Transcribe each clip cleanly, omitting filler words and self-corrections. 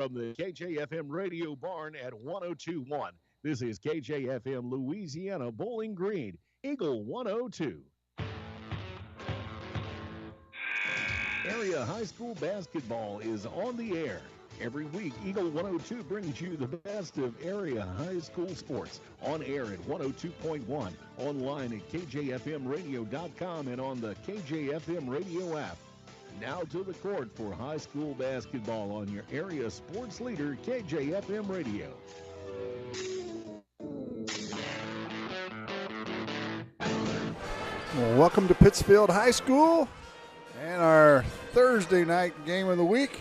From the KJFM Radio Barn at 1021, this is KJFM Louisiana Bowling Green, Eagle 102. Area high school basketball is on the air. Every week, Eagle 102 brings you the best of area high school sports on air at 102.1, online at kjfmradio.com, and on the KJFM radio app. Now to the court for high school basketball on your area sports leader, KJFM Radio. Well, welcome to Pittsfield High School and our Thursday night game of the week,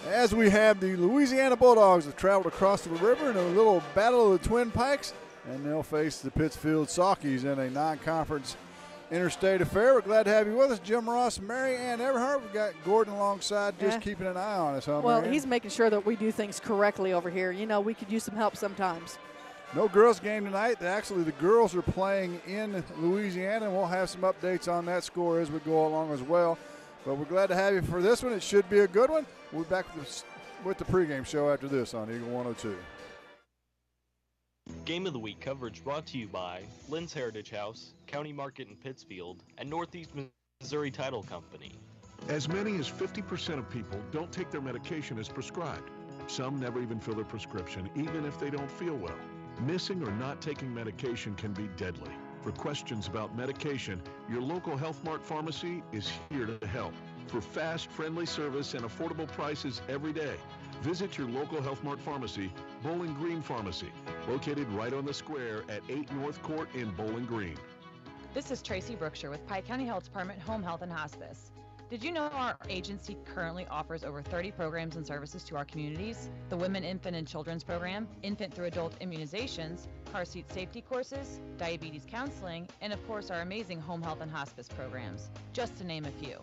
as we have the Louisiana Bulldogs that traveled across the river in a little battle of the Twin Pikes, and they'll face the Pittsfield Saukees in a non-conference interstate affair. We're glad to have you with us, Jim Ross, Mary Ann Everhart. We've got Gordon alongside, just keeping an eye on us. Huh, well, he's making sure that we do things correctly over here. You know, we could use some help sometimes. No girls game tonight. Actually, the girls are playing in Louisiana, and we'll have some updates on that score as we go along as well. But we're glad to have you for this one. It should be a good one. We'll be back with the pregame show after this on Eagle 102. Game of the Week coverage brought to you by Lynn's Heritage House, County Market in Pittsfield, and Northeast Missouri Title Company. As many as 50% of people don't take their medication as prescribed. Some never even fill their prescription, even if they don't feel well. Missing or not taking medication can be deadly. For questions about medication, your local Health Mart pharmacy is here to help. For fast, friendly service and affordable prices every day, visit your local Health Mart pharmacy, Bowling Green Pharmacy, located right on the square at 8 North Court in Bowling Green. This is Tracy Brookshire with Pike County Health Department Home Health and Hospice. Did you know our agency currently offers over 30 programs and services to our communities? The Women, Infant, and Children's Program, infant through adult immunizations, car seat safety courses, diabetes counseling, and of course our amazing home health and hospice programs, just to name a few.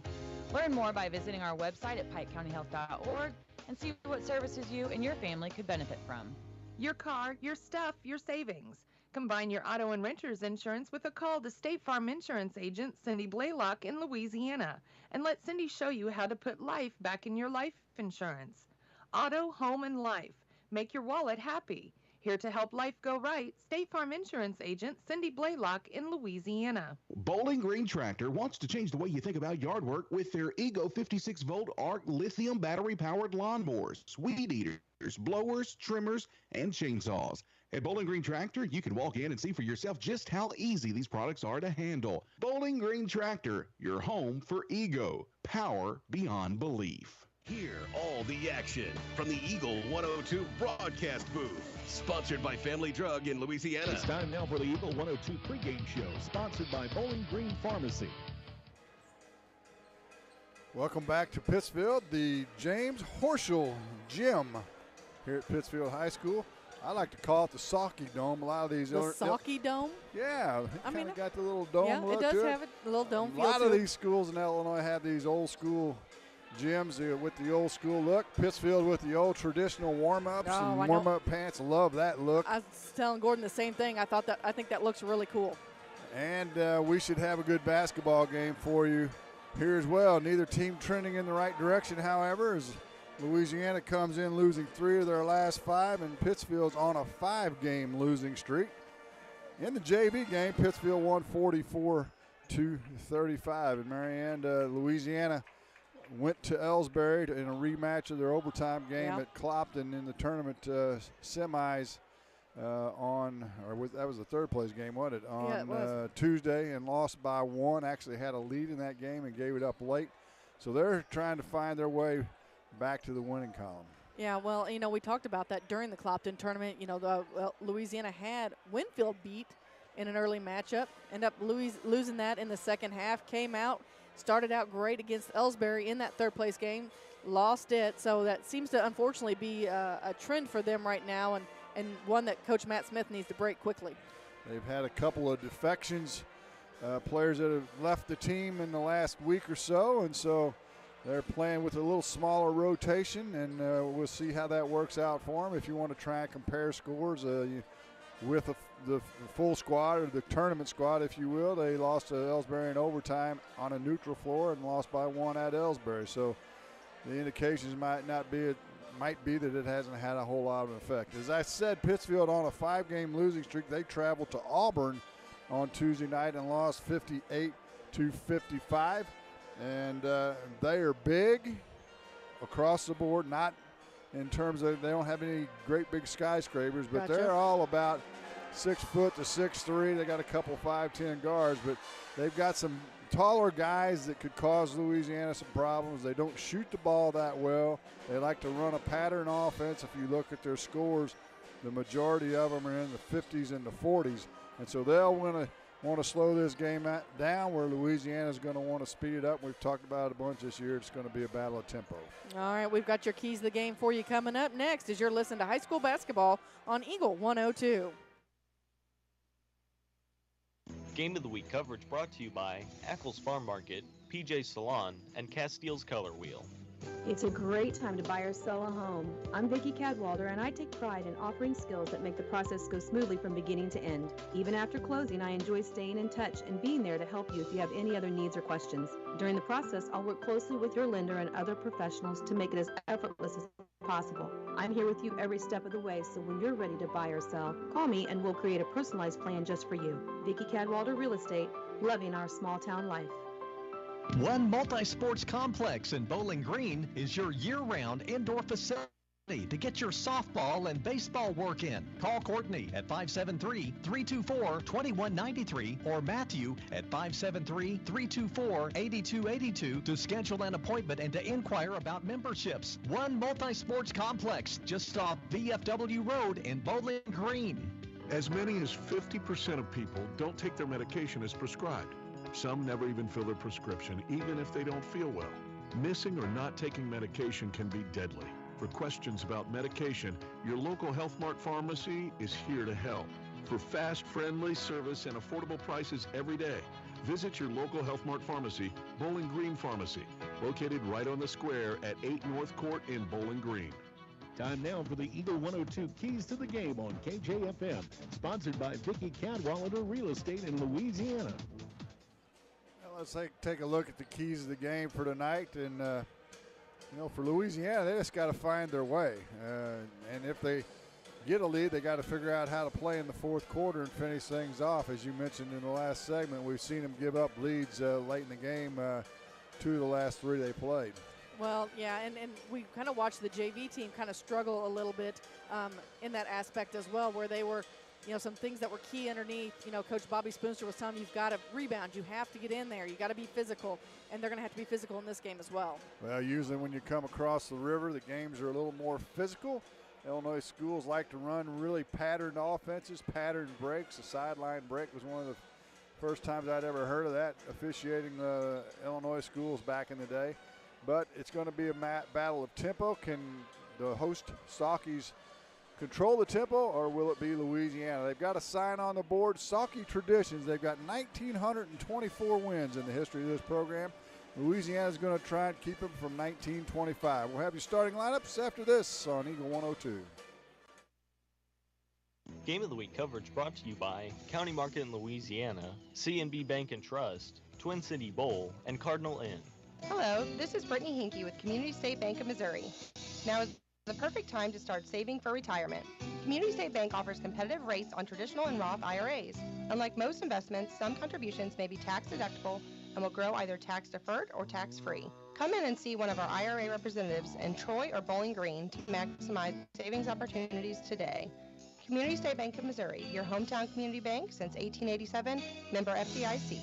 Learn more by visiting our website at pikecountyhealth.org and see what services you and your family could benefit from. Your car, your stuff, your savings. Combine your auto and renter's insurance with a call to State Farm Insurance agent Cindy Blaylock in Louisiana, and let Cindy show you how to put life back in your life insurance. Auto, home, and life. Make your wallet happy. Here to help life go right, State Farm Insurance agent Cindy Blaylock in Louisiana. Bowling Green Tractor wants to change the way you think about yard work with their Ego 56-volt ARC lithium battery-powered lawnmowers, weed eaters, blowers, trimmers, and chainsaws. At Bowling Green Tractor, you can walk in and see for yourself just how easy these products are to handle. Bowling Green Tractor, your home for Ego. Power beyond belief. Hear all the action from the Eagle 102 broadcast booth. Sponsored by Family Drug in Louisiana. It's time now for the Eagle 102 pregame show, sponsored by Bowling Green Pharmacy. Welcome back to Pittsfield, the James Horschel Gym here at Pittsfield High School. I like to call it the Saukees Dome. A lot of these the Saukees Dome. Yeah, it kind of got the little dome look to it. Yeah, it does have a little dome feel. A lot of these schools in Illinois have these old school gyms with the old school look. Pittsfield with the old traditional warm-ups and warm-up pants. Love that look. I was telling Gordon the same thing. I think that looks really cool. And we should have a good basketball game for you here as well. Neither team trending in the right direction, however, as Louisiana comes in losing 3 of their last 5, and Pittsfield's on a 5-game losing streak. In the JV game, Pittsfield won 44-35. And Marianne, Louisiana went to Ellsbury in a rematch of their overtime game at Clopton in the tournament semis that was the third place game, wasn't it? On Tuesday, and lost by 1. Actually had a lead in that game and gave it up late. So they're trying to find their way back to the winning column. Yeah, well, we talked about that during the Clopton tournament. Louisiana had Winfield beat in an early matchup, ended up losing that in the second half, came out, started out great against Ellsbury in that third-place game, lost it. So that seems to, unfortunately, be a trend for them right now, and one that Coach Matt Smith needs to break quickly. They've had a couple of defections, players that have left the team in the last week or so, and so they're playing with a little smaller rotation, and we'll see how that works out for them. If you want to try and compare scores with the full squad, or the tournament squad, if you will, they lost to Ellsbury in overtime on a neutral floor and lost by 1 at Ellsbury. So the indications might not be might be that it hasn't had a whole lot of an effect. As I said, Pittsfield on a 5-game losing streak. They traveled to Auburn on Tuesday night and lost 58-55. And they are big across the board, not in terms of they don't have any great big skyscrapers, but they're all about 6 foot to 6'3". They got a couple 5'10" guards, but they've got some taller guys that could cause Louisiana some problems. They don't shoot the ball that well. They like to run a pattern offense. If you look at their scores, the majority of them are in the 50s and the 40s. And so they'll want to slow this game down, where Louisiana's going to want to speed it up. We've talked about it a bunch this year. It's going to be a battle of tempo. All right, we've got your keys to the game for you coming up next as you're listening to high school basketball on Eagle 102. Game of the Week coverage brought to you by Ackles Farm Market, PJ Salon, and Castile's Color Wheel. It's a great time to buy or sell a home. I'm Vicki Cadwalder, and I take pride in offering skills that make the process go smoothly from beginning to end. Even after closing, I enjoy staying in touch and being there to help you if you have any other needs or questions. During the process, I'll work closely with your lender and other professionals to make it as effortless as possible. I'm here with you every step of the way, so when you're ready to buy or sell, call me and we'll create a personalized plan just for you. Vicki Cadwalder Real Estate, loving our small town life. One multi-sports complex in Bowling Green is your year-round indoor facility to get your softball and baseball work in. Call Courtney at 573-324-2193 or Matthew at 573-324-8282 to schedule an appointment and to inquire about memberships. One multi-sports complex just off VFW Road in Bowling Green. As many as 50% of people don't take their medication as prescribed. Some never even fill their prescription, even if they don't feel well. Missing or not taking medication can be deadly. For questions about medication, your local Health Mart pharmacy is here to help. For fast, friendly service and affordable prices every day, visit your local Health Mart pharmacy, Bowling Green Pharmacy, located right on the square at 8 North Court in Bowling Green. Time now for the Eagle 102 Keys to the Game on KJFM, sponsored by Vicki Cadwalader Real Estate in Louisiana. Let's take a look at the keys of the game for tonight. And, for Louisiana, they just got to find their way. And if they get a lead, they got to figure out how to play in the fourth quarter and finish things off. As you mentioned in the last segment, we've seen them give up leads late in the game, 2 of the last 3 they played. Well, yeah, and we kind of watched the JV team kind of struggle a little bit in that aspect as well, where they were – some things that were key underneath. Coach Bobby Spoonster was telling them you've got to rebound. You have to get in there. You got to be physical, and they're going to have to be physical in this game as well. Well, usually when you come across the river, the games are a little more physical. Illinois schools like to run really patterned offenses, patterned breaks. A sideline break was one of the first times I'd ever heard of that officiating the Illinois schools back in the day. But it's going to be a battle of tempo. Can the host Saukees control the tempo, or will it be Louisiana? They've got a sign on the board, Saukees Traditions. They've got 1,924 wins in the history of this program. Louisiana's going to try and keep them from 1925. We'll have your starting lineups after this on Eagle 102. Game of the Week coverage brought to you by County Market in Louisiana, C&B Bank and Trust, Twin City Bowl, and Cardinal Inn. Hello, this is Brittany Hinkey with Community State Bank of Missouri. Now is the perfect time to start saving for retirement. Community State Bank offers competitive rates on traditional and Roth IRAs. Unlike most investments, some contributions may be tax deductible and will grow either tax deferred or tax free. Come in and see one of our IRA representatives in Troy or Bowling Green to maximize savings opportunities today. Community State Bank of Missouri, your hometown community bank since 1887, member FDIC.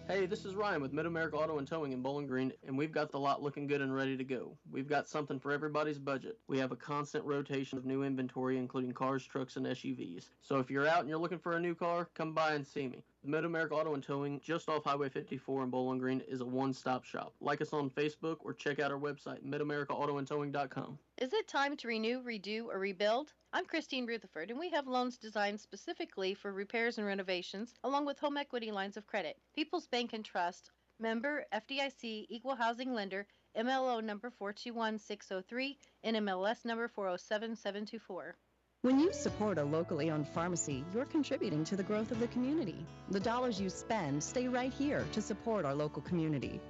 Hey, this is Ryan with Mid-America Auto and Towing in Bowling Green, and we've got the lot looking good and ready to go. We've got something for everybody's budget. We have a constant rotation of new inventory, including cars, trucks, and SUVs. So if you're out and you're looking for a new car, come by and see me. Mid-America Auto and Towing, just off Highway 54 in Bowling Green, is a one-stop shop. Like us on Facebook or check out our website, midamericaautoandtowing.com. Is it time to renew, redo, or rebuild? I'm Christine Rutherford, and we have loans designed specifically for repairs and renovations, along with home equity lines of credit. People's Bank and Trust, member FDIC, equal housing lender, MLO number 421603, and MLS number 407724. When you support a locally owned pharmacy, you're contributing to the growth of the community. The dollars you spend stay right here to support our local community.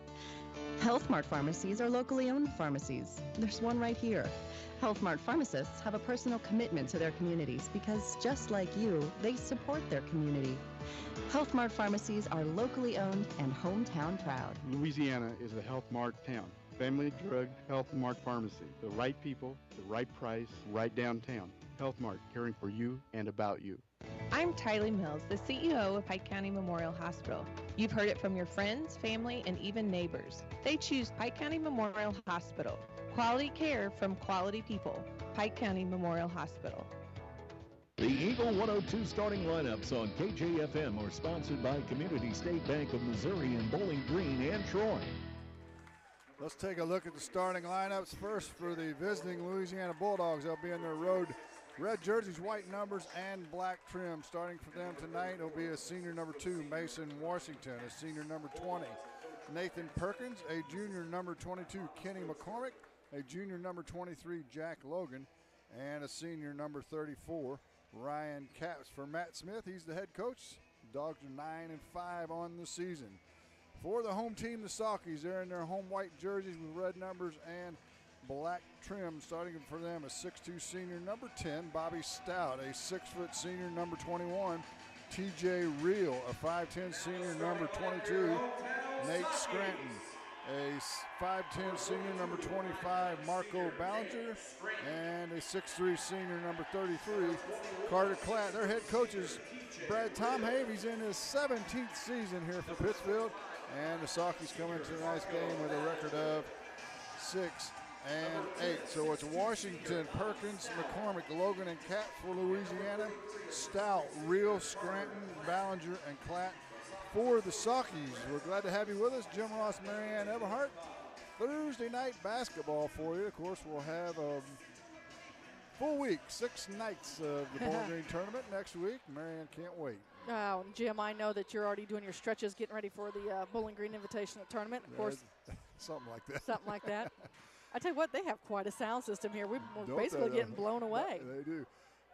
Health Mart pharmacies are locally owned pharmacies. There's one right here. Health Mart pharmacists have a personal commitment to their communities because, just like you, they support their community. Health Mart pharmacies are locally owned and hometown proud. Louisiana is a Health Mart town. Family Drug Health Mart Pharmacy. The right people, the right price, right downtown. Health Mart, caring for you and about you. I'm Tylee Mills, the CEO of Pike County Memorial Hospital. You've heard it from your friends, family, and even neighbors. They choose Pike County Memorial Hospital. Quality care from quality people. Pike County Memorial Hospital. The Eagle 102 starting lineups on KJFM are sponsored by Community State Bank of Missouri in Bowling Green and Troy. Let's take a look at the starting lineups first for the visiting Louisiana Bulldogs. They'll be in their road red jerseys, white numbers, and black trim. Starting for them tonight will be a senior number 2, Mason Washington, a senior number 20, Nathan Perkins, a junior number 22, Kenny McCormick, a junior number 23, Jack Logan, and a senior number 34, Ryan Capps. For Matt Smith, he's the head coach. Dogs are 9-5 on the season. For the home team, the Saukees, they're in their home white jerseys with red numbers and black trim. Starting for them, a 6'2 senior number 10, Bobby Stout, a 6-foot senior number 21, TJ Reel, a 5'10 senior number 22, Nate Scranton, a 5'10 senior number 25, Marco Ballinger, and a 6'3 senior number 33, Carter Klatt. Their head coaches, Brad Tom Havey's in his 17th season here for Pittsfield, and the Saukees come into tonight's game with a record of 6-8. So it's Washington, Perkins, McCormick, Logan, and Cat for Louisiana. Stout, Reel, Scranton, Ballinger, and Klatt for the Saukees. We're glad to have you with us. Jim Ross, Marianne Everhart. Thursday night basketball for you. Of course, we'll have a full week, 6 nights of the Bowling Green tournament next week. Marianne can't wait. Oh, Jim, I know that you're already doing your stretches, getting ready for the Bowling Green Invitational Tournament. Of course, something like that. Something like that. I tell you what, they have quite a sound system here. We're basically getting blown away. They do.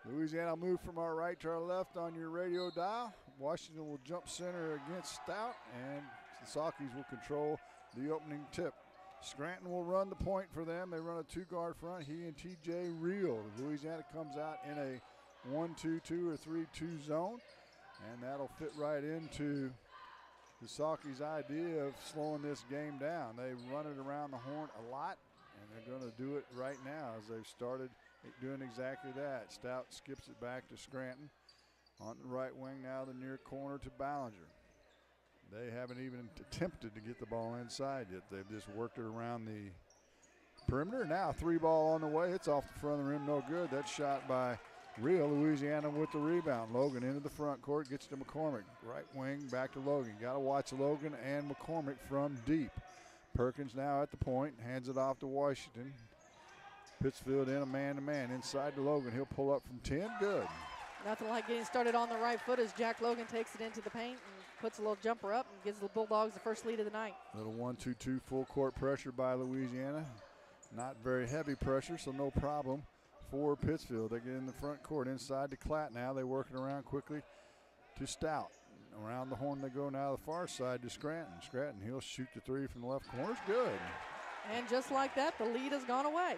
Louisiana will move from our right to our left on your radio dial. Washington will jump center against Stout, and the Saukees will control the opening tip. Scranton will run the point for them. They run a 2-guard front. He and TJ Reel. Louisiana comes out in a 1-2-2 or 3-2 zone, and that'll fit right into the Saukees' idea of slowing this game down. They run it around the horn a lot, and they're going to do it right now as they've started doing exactly that. Stout skips it back to Scranton. On the right wing now, the near corner to Ballinger. They haven't even attempted to get the ball inside yet. They've just worked it around the perimeter. Now 3-ball on the way. It's off the front of the rim, no good. That's shot by Reel. Louisiana with the rebound. Logan into the front court, gets to McCormick. Right wing, back to Logan. Got to watch Logan and McCormick from deep. Perkins now at the point, hands it off to Washington. Pittsfield in a man-to-man. Inside to Logan. He'll pull up from 10. Good. Nothing like getting started on the right foot as Jack Logan takes it into the paint and puts a little jumper up and gives the Bulldogs the first lead of the night. Little 1-2-2 full court pressure by Louisiana. Not very heavy pressure, so no problem for Pittsfield. They get in the front court. Inside to Klatt now. They work it around quickly to Stout. Around the horn they go now the far side to Scranton. Scranton, he'll shoot the 3 from the left corner. It's good. And just like that, the lead has gone away.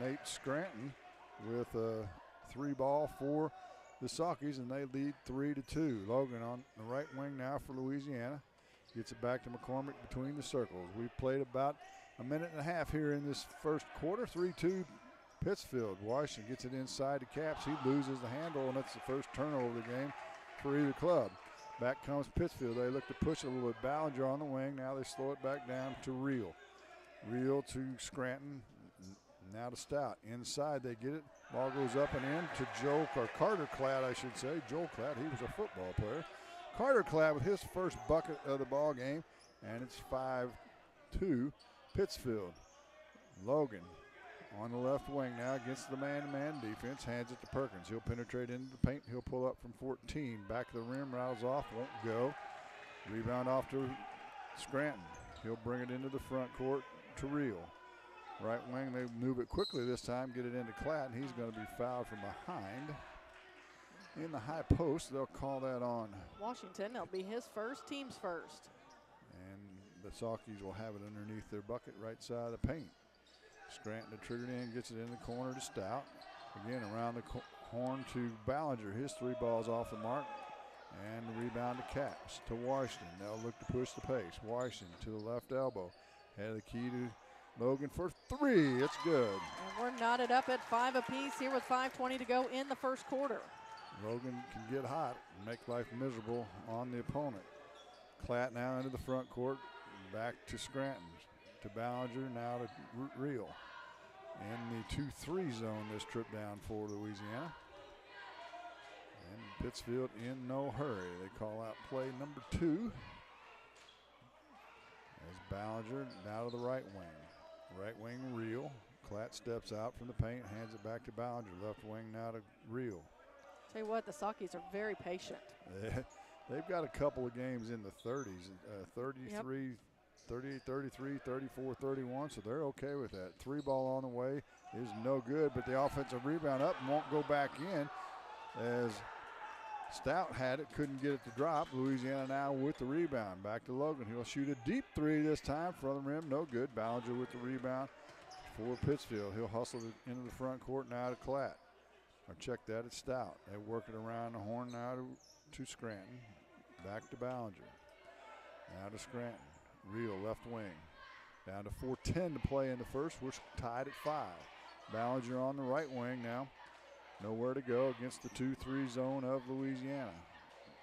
Nate Scranton with a 3-ball for the Saukees, and they lead 3-2. Logan on the right wing now for Louisiana. Gets it back to McCormick between the circles. We've played about a minute and a half here in this first quarter. 3-2 Pittsfield. Washington gets it inside to Capps. He loses the handle, and that's the first turnover of the game for either club. Back comes Pittsfield. They look to push it a little bit. Ballinger on the wing. Now they slow it back down to Reel. Reel to Scranton. Now to Stout. Inside they get it. Ball goes up and in to Carter Klatt, I should say. Joel Klatt, he was a football player. Carter Klatt with his first bucket of the ball game, and it's 5-2 Pittsfield. Logan on the left wing now against the man-to-man defense. Hands it to Perkins. He'll penetrate into the paint. He'll pull up from 14. Back of the rim, rattles off, won't go. Rebound off to Scranton. He'll bring it into the front court to Reel. Right wing, they move it quickly this time, get it into Klatt, and he's going to be fouled from behind. In the high post, they'll call that on Washington. That'll be his first, team's first. And the Saukees will have it underneath their bucket, right side of the paint. Scranton to trigger in, gets it in the corner to Stout. Again, around the horn to Ballinger. His 3 balls off the mark. And the rebound to Caps to Washington. They'll look to push the pace. Washington to the left elbow. Had the key to Logan for 3. It's good. And we're knotted up at 5 apiece here with 5:20 to go in the first quarter. Logan can get hot and make life miserable on the opponent. Klatt now into the front court. Back to Scranton. To Ballinger, now to Reel. In the 2-3 zone this trip down for Louisiana. And Pittsfield in no hurry. They call out play number 2. As Ballinger now to the right wing. Right wing Reel. Klatt steps out from the paint, hands it back to Ballinger. Left wing now to Reel. Tell you what, the Saukees are very patient. They've got a couple of games in the 30s, 33, 38, 33, 34, 31, so they're okay with that. 3 ball on the way is no good, but the offensive rebound up and won't go back in as Stout had it, couldn't get it to drop. Louisiana now with the rebound. Back to Logan. He'll shoot a deep 3 this time. Front of the rim, no good. Ballinger with the rebound for Pittsfield. He'll hustle it into the front court now to Klatt. Or check that at Stout. They work it around the horn now to Scranton. Back to Ballinger. Now to Scranton. Reel left wing. Down to 4:10 to play in the first. We're tied at 5. Ballinger on the right wing now. Nowhere to go against the 2-3 zone of Louisiana.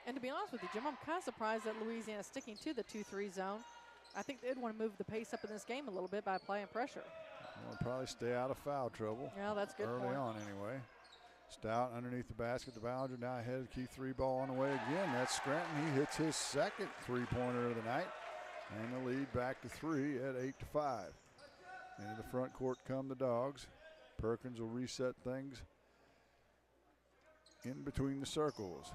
And to be honest with you, Jim, I'm kind of surprised that Louisiana's sticking to the 2-3 zone. I think they'd want to move the pace up in this game a little bit by applying pressure. They'll probably stay out of foul trouble. Yeah, that's good. Early on anyway. Stout underneath the basket. The Ballinger now ahead of the key 3 ball on the way again. That's Scranton. He hits his second 3-pointer of the night. And the lead back to 3 at 8-5. Into the front court come the Dogs. Perkins will reset things in between the circles.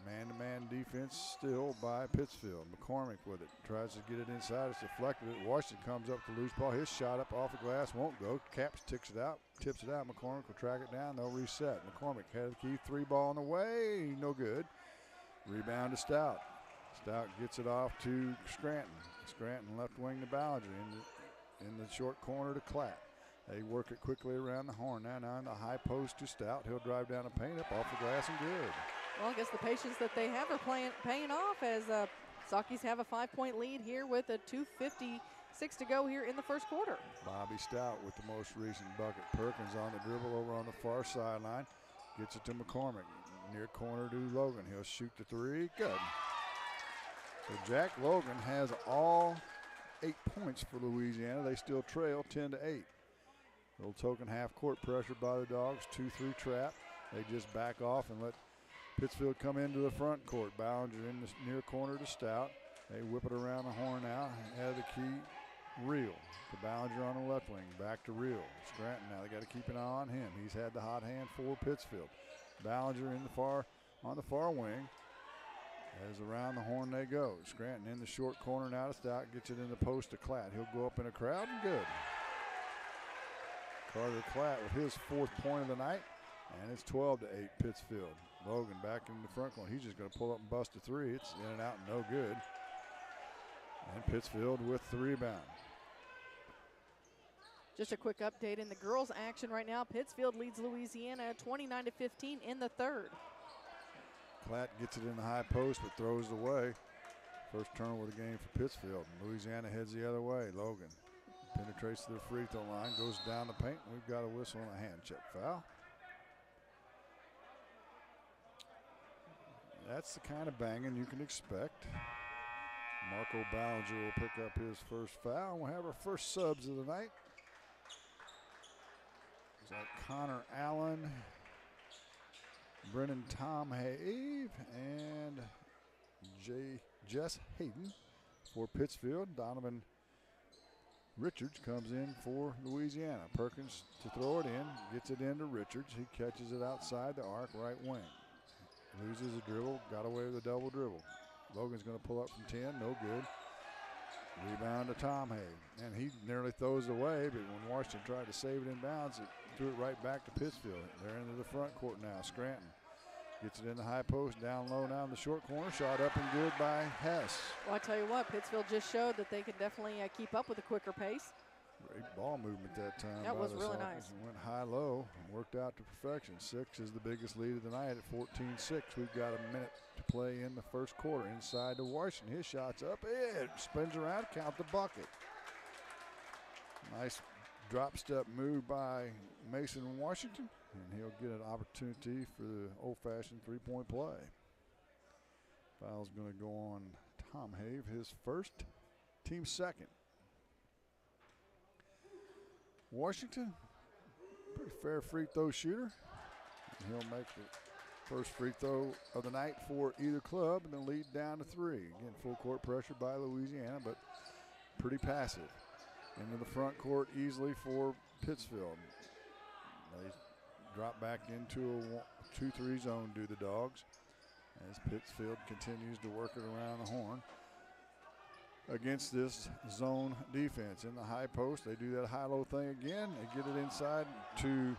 Man-to-man defense still by Pittsfield. McCormick with it. Tries to get it inside. It's deflected. Washington comes up to loose ball. His shot up off the glass won't go. Caps tips it out. McCormick will track it down. They'll reset. McCormick had the key 3 ball on the way. No good. Rebound to Stout. Stout gets it off to Scranton. Scranton left wing to Ballinger. In the short corner to Klatt. They work it quickly around the horn. Now in the high post to Stout. He'll drive down the paint up off the glass and good. Well, I guess the patience that they have are paying off as Saukees have a 5-point lead here with a 2:56 to go here in the first quarter. Bobby Stout with the most recent bucket. Perkins on the dribble over on the far sideline. Gets it to McCormick. Near corner to Logan. He'll shoot the 3. Good. So Jack Logan has all 8 points for Louisiana. They still trail 10-8. Little token half court pressure by the Dogs. 2-3 trap. They just back off and let Pittsfield come into the front court. Ballinger in the near corner to Stout. They whip it around the horn now. Have the key Reel to Ballinger on the left wing. Back to Reel. Scranton now. They got to keep an eye on him. He's had the hot hand for Pittsfield. Ballinger in on the far wing. As around the horn they go. Scranton in the short corner now to Stout. Gets it in the post to Klatt. He'll go up in a crowd and good. Carter Klatt with his 4th point of the night. And it's 12-8 Pittsfield. Logan back in the front corner. He's just going to pull up and bust a 3. It's in and out, no good. And Pittsfield with the rebound. Just a quick update in the girls' action right now. Pittsfield leads Louisiana 29-15 in the third. Klatt gets it in the high post but throws it away. First turnover of the game for Pittsfield. Louisiana heads the other way. Logan penetrates to the free throw line, goes down the paint. We've got a whistle and a hand check foul. That's the kind of banging you can expect. Marco Ballinger will pick up his first foul. We'll have our first subs of the night. It's like Connor Allen, Brennan Tom Have, and Jess Hayden for Pittsfield. Donovan Richards comes in for Louisiana. Perkins to throw it in, gets it into Richards. He catches it outside the arc, right wing. Loses a dribble, got away with a double dribble. Logan's going to pull up from 10, no good. Rebound to Tom Hay, and he nearly throws it away, but when Washington tried to save it in bounds, it threw it right back to Pittsfield. They're into the front court now. Scranton Gets it in the high post, down low now in the short corner. Shot up and good by Hess. Well, I tell you what, Pittsfield just showed that they can definitely keep up with a quicker pace. Great ball movement that time. That was really Saukees. nice. Went high-low and worked out to perfection. 6 is the biggest lead of the night at 14-6. We've got a minute to play in the first quarter. Inside to Washington. His shot's up. It spins around. Count the bucket. Nice drop step move by Mason Washington. And he'll get an opportunity for the old-fashioned three-point play. Foul's going to go on Tom Have, his first, team second. Washington, pretty fair free throw shooter. And he'll make the first free throw of the night for either club and then lead down to 3. Again, full court pressure by Louisiana, but pretty passive. Into the front court easily for Pittsfield. They drop back into a 2-3 zone, do the Dogs, as Pittsfield continues to work it around the horn against this zone defense. In the high post, they do that high-low thing again. They get it inside to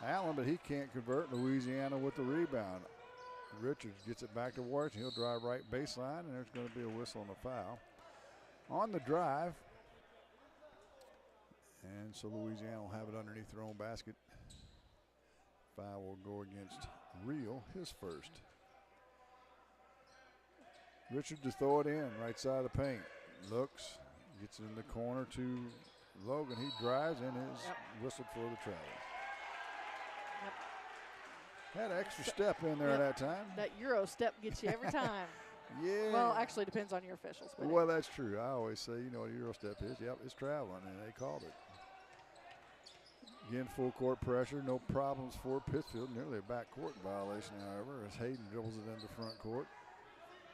Allen, but he can't convert. Louisiana with the rebound. Richards gets it back to Washington. He'll drive right baseline, and there's going to be a whistle and a foul. On the drive, and so Louisiana will have it underneath their own basket. Foul will go against Real, his first. Richard to throw it in, right side of the paint. Looks, gets it in the corner to Logan. He drives and is whistled for the travel. Had an extra step in there that time. That Euro step gets you every time. Yeah. Well, actually, it depends on your officials. But well, that's true. I always say, you know what a Euro step is. Yep, it's traveling, and they called it. Again, full court pressure, no problems for Pittsfield. Nearly a backcourt violation, however, as Hayden dribbles it into front court.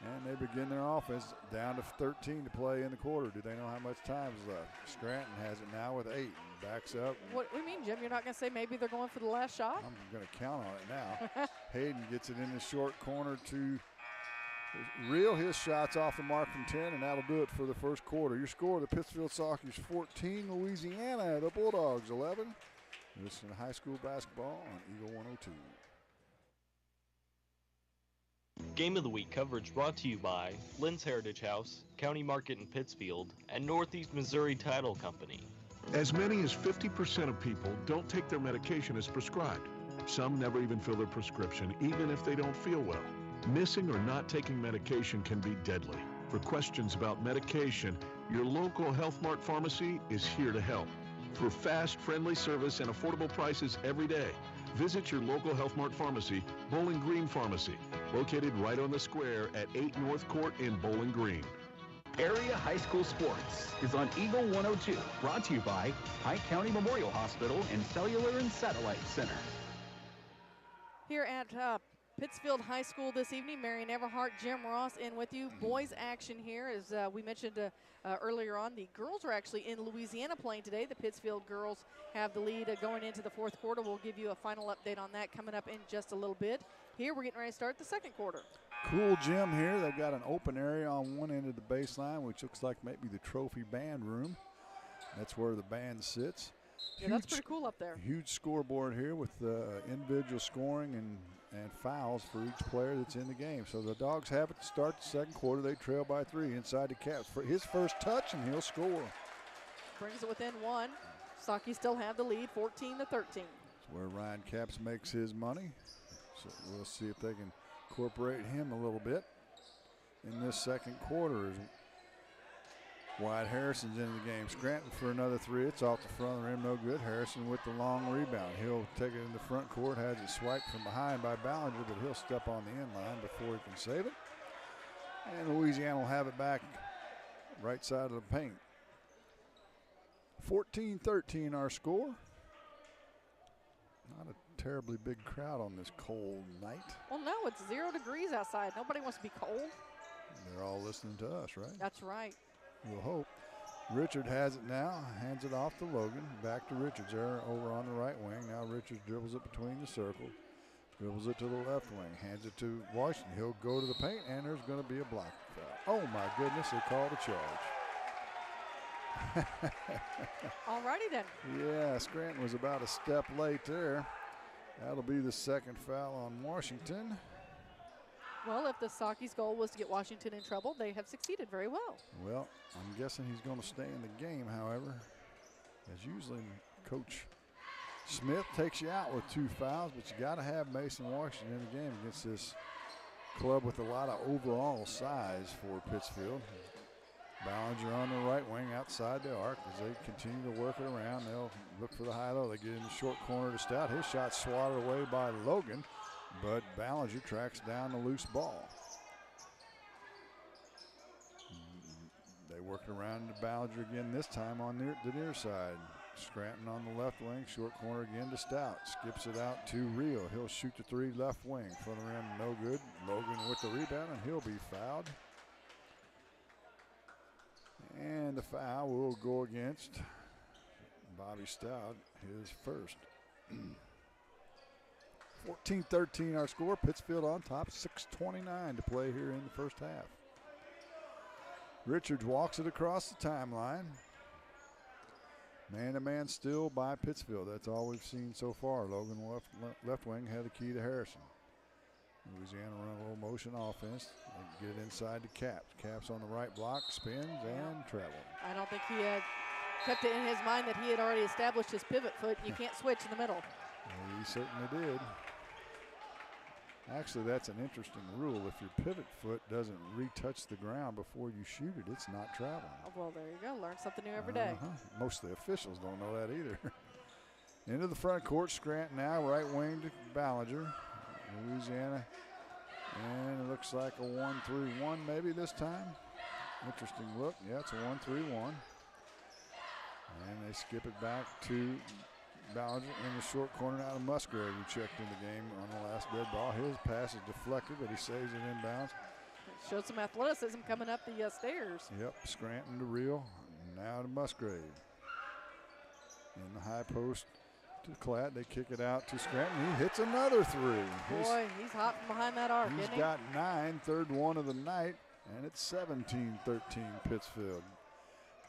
And they begin their offense down to 13 to play in the quarter. Do they know how much time is left? Scranton has it now with 8 and backs up. What do you mean, Jim? You're not going to say maybe they're going for the last shot? I'm going to count on it now. Hayden gets it in the short corner to Real. His shot's off the mark from 10, and that'll do it for the first quarter. Your score, the Pittsfield Saukees 14, Louisiana, the Bulldogs 11. This is high school basketball on Eagle 102. Game of the Week coverage brought to you by Lynn's Heritage House, County Market in Pittsfield, and Northeast Missouri Title Company. As many as 50% of people don't take their medication as prescribed. Some never even fill their prescription, even if they don't feel well. Missing or not taking medication can be deadly. For questions about medication, your local Health Mart pharmacy is here to help. For fast, friendly service and affordable prices every day, visit your local Health Mart pharmacy, Bowling Green Pharmacy, located right on the square at 8 North Court in Bowling Green. Area High School Sports is on Eagle 102, brought to you by Pike County Memorial Hospital and Cellular and Satellite Center. Here at Pittsfield High School this evening, Marion Everhart, Jim Ross in with you. Boys action here, as we mentioned earlier on. The girls are actually in Louisiana playing today. The Pittsfield girls have the lead going into the fourth quarter. We'll give you a final update on that coming up in just a little bit. Here we're getting ready to start the second quarter. Cool gym here. They've got an open area on one end of the baseline, which looks like maybe the trophy band room. That's where the band sits. Yeah, that's pretty cool up there. Huge scoreboard here with individual scoring and fouls for each player that's in the game. So the Dogs have it to start the second quarter. They trail by 3 inside the Caps for his first touch, and he'll score. Brings it within 1. Saukees still have the lead, 14-13. That's where Ryan Capps makes his money. So we'll see if they can incorporate him a little bit in this second quarter. Wyatt Harrison's into the game. Scranton for another 3. It's off the front of the rim, no good. Harrison with the long rebound. He'll take it in the front court, has it swiped from behind by Ballinger, but he'll step on the end line before he can save it. And Louisiana will have it back right side of the paint. 14-13 our score. Not a terribly big crowd on this cold night. Well, no, it's 0 degrees outside. Nobody wants to be cold. They're all listening to us, right? That's right. We'll hope. Richard has it now, hands it off to Logan. Back to Richards there over on the right wing. Now Richards dribbles it between the circles. Dribbles it to the left wing, hands it to Washington. He'll go to the paint, and there's going to be a block foul. Oh, my goodness, they called a charge. All righty then. Yeah, Scranton was about a step late there. That'll be the second foul on Washington. Well, if the Saukees' goal was to get Washington in trouble, they have succeeded very well. Well, I'm guessing he's going to stay in the game, however, as usually Coach Smith takes you out with 2 fouls, but you got to have Mason Washington in the game against this club with a lot of overall size for Pittsfield. Ballinger on the right wing outside the arc as they continue to work it around. They'll look for the high-low. They get in the short corner to Stout. His shot swatted away by Logan, but Ballinger tracks down the loose ball. They work it around to Ballinger again, this time on the near side. Scranton on the left wing, short corner again to Stout. Skips it out to Rio. He'll shoot the 3 left wing. Front of the rim, no good. Logan with the rebound, and he'll be fouled. And the foul will go against Bobby Stout, his first. 14-13 our score. Pittsfield on top, 6:29 to play here in the first half. Richards walks it across the timeline. Man-to-man still by Pittsfield. That's all we've seen so far. Logan left wing had the key to Harrison. Louisiana run a little motion offense. They get it inside to Caps. Caps on the right block, spins and travel. I don't think he had kept it in his mind that he had already established his pivot foot. You can't switch in the middle. Well, he certainly did. Actually, that's an interesting rule. If your pivot foot doesn't retouch the ground before you shoot it, it's not traveling. Oh, well, there you go. Learn something new every day. Most of the officials don't know that either. Into the front court, Scranton now, right wing to Ballinger. Louisiana, and it looks like a 1-3-1 maybe this time. Interesting look. Yeah, it's a 1-3-1. And they skip it back to Ballinger in the short corner now to Musgrave, who checked in the game on the last dead ball. His pass is deflected, but he saves it inbounds. Showed some athleticism coming up the stairs. Yep, Scranton to Reel, now to Musgrave. In the high post to Klatt, they kick it out to Scranton. He hits another 3. Boy, he's hot from behind that arc, isn't he? He's got 9, third one of the night, and it's 17-13 Pittsfield.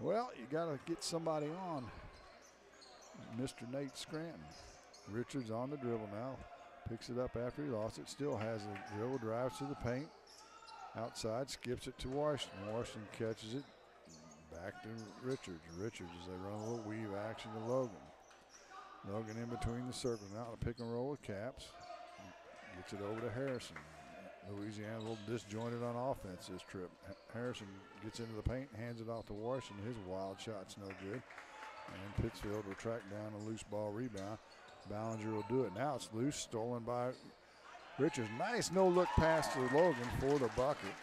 Well, you got to get somebody on Mr. Nate Scranton. Richards on the dribble now. Picks it up after he lost it. Still has a dribble, drives to the paint. Outside, skips it to Washington. Washington catches it. Back to Richards. Richards as they run a little weave action to Logan. Logan in between the circles. Now a pick and roll with Caps. Gets it over to Harrison. Louisiana a little disjointed on offense this trip. Harrison gets into the paint, hands it off to Washington. His wild shot's no good. And Pittsfield will track down a loose ball rebound. Ballinger will do it. Now it's loose, stolen by Richards. Nice no-look pass to Logan for the bucket.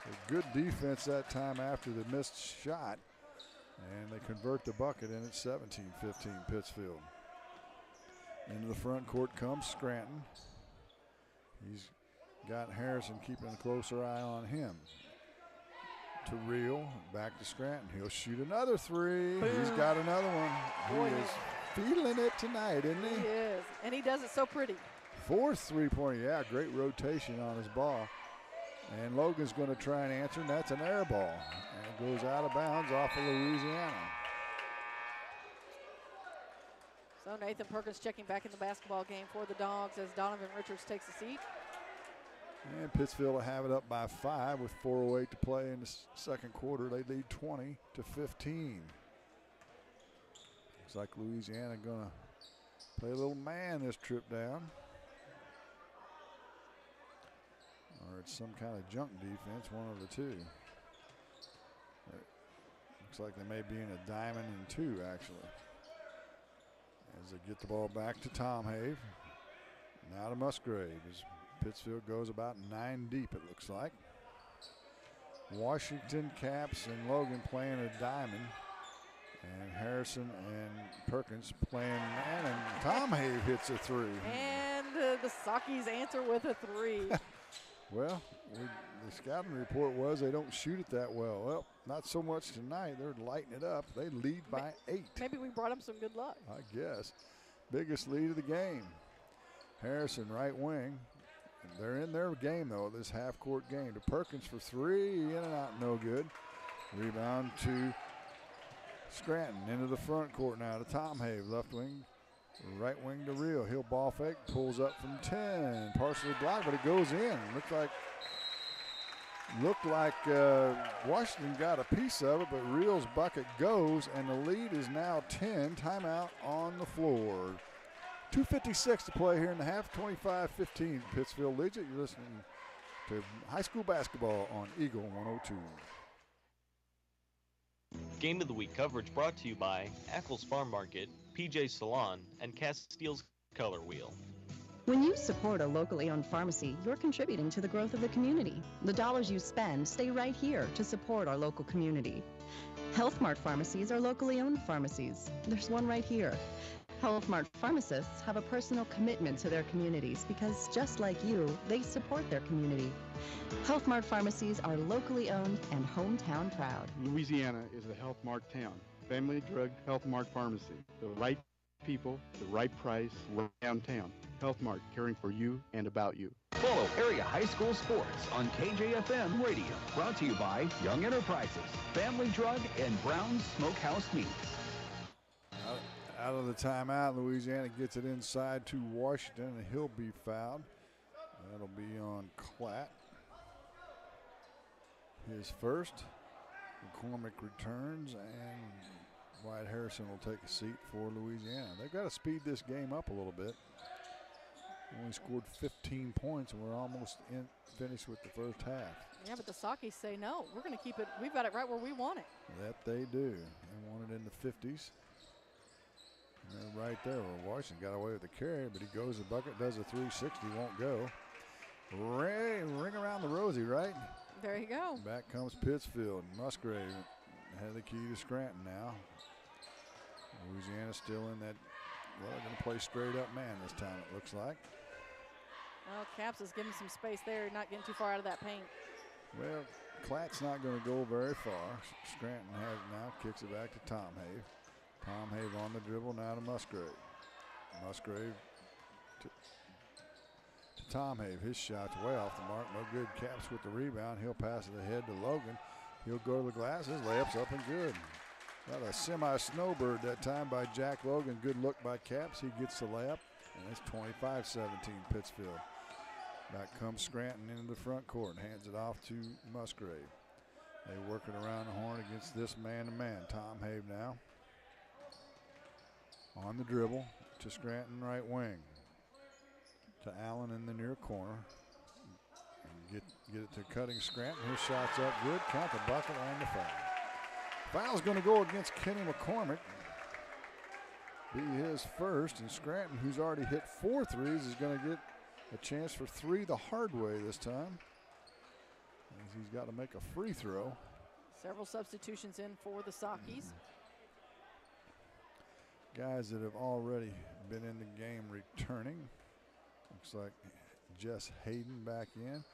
A good defense that time after the missed shot. And they convert the bucket, and it's 17-15 Pittsfield. Into the front court comes Scranton. He's got Harrison keeping a closer eye on him. To Reel, back to Scranton. He'll shoot another 3. Boom. He's got another one. Boy, he is feeling it tonight, isn't he? He is, and he does it so pretty. 4th three-pointer, yeah, great rotation on his ball. And Logan's going to try and answer, and that's an air ball. And it goes out of bounds off of Louisiana. So Nathan Perkins checking back in the basketball game for the Dogs as Donovan Richards takes a seat. And Pittsfield will have it up by 5 with 4:08 to play in the second quarter. They lead 20-15. Looks like Louisiana going to play a little man this trip down. Or it's some kind of junk defense, one of the two. Looks like they may be in a diamond and 2, actually. As they get the ball back to Tom Have. Now to Musgrave. As Pittsfield goes about 9 deep, it looks like. Washington, Caps, and Logan playing a diamond. And Harrison and Perkins playing man, and Tom Have hits a 3. And the Saukees answer with a 3. Well, the scouting report was they don't shoot it that well. Well, not so much tonight. They're lighting it up. They lead by 8. Maybe we brought them some good luck. I guess. Biggest lead of the game. Harrison, right wing. They're in their game, though, this half-court game. To Perkins for 3, in and out, no good. Rebound to Scranton into the front court now to Tom Have, left wing. Right wing to Real. He'll ball fake, pulls up from 10. Partially blocked, but it goes in. Looked like Washington got a piece of it, but Real's bucket goes, and the lead is now 10. Timeout on the floor. 2:56 to play here in the half. 25-15. Pittsfield leads it. You're listening to high school basketball on Eagle 102. Game of the Week coverage brought to you by Ackles Farm Market, PJ Salon, and Castile's Color Wheel. When you support a locally owned pharmacy, you're contributing to the growth of the community. The dollars you spend stay right here to support our local community. Health Mart pharmacies are locally owned pharmacies. There's one right here. Health Mart pharmacists have a personal commitment to their communities because, just like you, they support their community. Health Mart pharmacies are locally owned and hometown proud. Louisiana is a Health Mart town. Family Drug Health Mart Pharmacy. The right people, the right price, right downtown. Health Mart, caring for you and about you. Follow area high school sports on KJFM Radio. Brought to you by Young Enterprises, Family Drug, and Brown's Smokehouse Meats. Out of the timeout, Louisiana gets it inside to Washington, and he'll be fouled. That'll be on Klatt. His first. McCormick returns, and Wyatt Harrison will take a seat for Louisiana. They've got to speed this game up a little bit. Only scored 15 points, and we're almost finished with the first half. Yeah, but the Saukees say no. We're going to keep it. We've got it right where we want it. That they do. They want it in the 50s. And they're right there. Well, Washington got away with the carry, but he goes the bucket, does a 360, won't go. Ring around the rosy, right? There you go. Back comes Pittsfield. Musgrave had the key to Scranton now. Louisiana still in that, well, they're going to play straight up man this time, it looks like. Well, Caps is giving some space there, not getting too far out of that paint. Well, Klatt's not going to go very far. Scranton has it now, kicks it back to Tom Have. Tom Have on the dribble now to Musgrave. Musgrave to Tom Have. His shot's way off the mark. No good. Caps with the rebound. He'll pass it ahead to Logan. He'll go to the glass. His layup's up and good. Got a semi-snowbird that time by Jack Logan. Good look by Caps. He gets the layup, and it's 25-17 Pittsfield. Back comes Scranton into the front court. Hands it off to Musgrave. They work it around the horn against this man-to-man. Tom Have now on the dribble to Scranton right wing. To Allen in the near corner. And get it to Cutting Scranton. His shot's up good. Count the bucket and the foul. Foul's going to go against Kenny McCormick. Be his first. And Scranton, who's already hit 4 threes, is going to get a chance for 3 the hard way this time. As he's got to make a free throw. Several substitutions in for the Saukees. Guys that have already been in the game returning. Looks like Jess Hayden back in.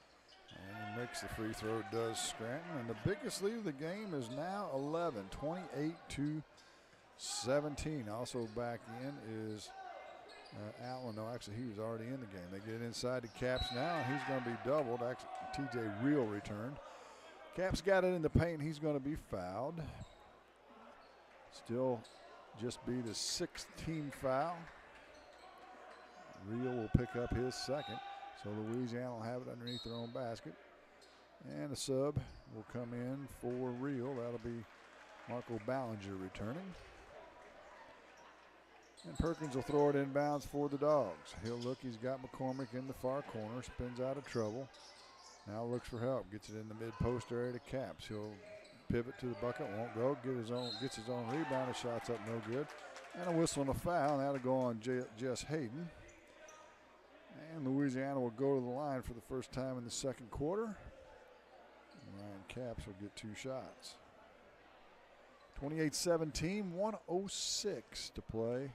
And he makes the free throw, does Scranton. And the biggest lead of the game is now 11, 28-17. Also back in is Allen. No, actually, he was already in the game. They get inside the Caps now, and he's going to be doubled. Actually, TJ Real returned. Caps got it in the paint. He's going to be fouled. Still just be the 6th team foul. Real will pick up his second. So Louisiana will have it underneath their own basket. And a sub will come in for Real. That'll be Marco Ballinger returning. And Perkins will throw it inbounds for the Dogs. He'll look, he's got McCormick in the far corner, spins out of trouble. Now looks for help, gets it in the mid-post area to Caps. He'll pivot to the bucket, won't go, gets his own rebound, his shot's up no good. And a whistle and a foul, and that'll go on Jess Hayden. And Louisiana will go to the line for the first time in the second quarter. Ryan Caps will get 2 shots. 28-17, 1:06 to play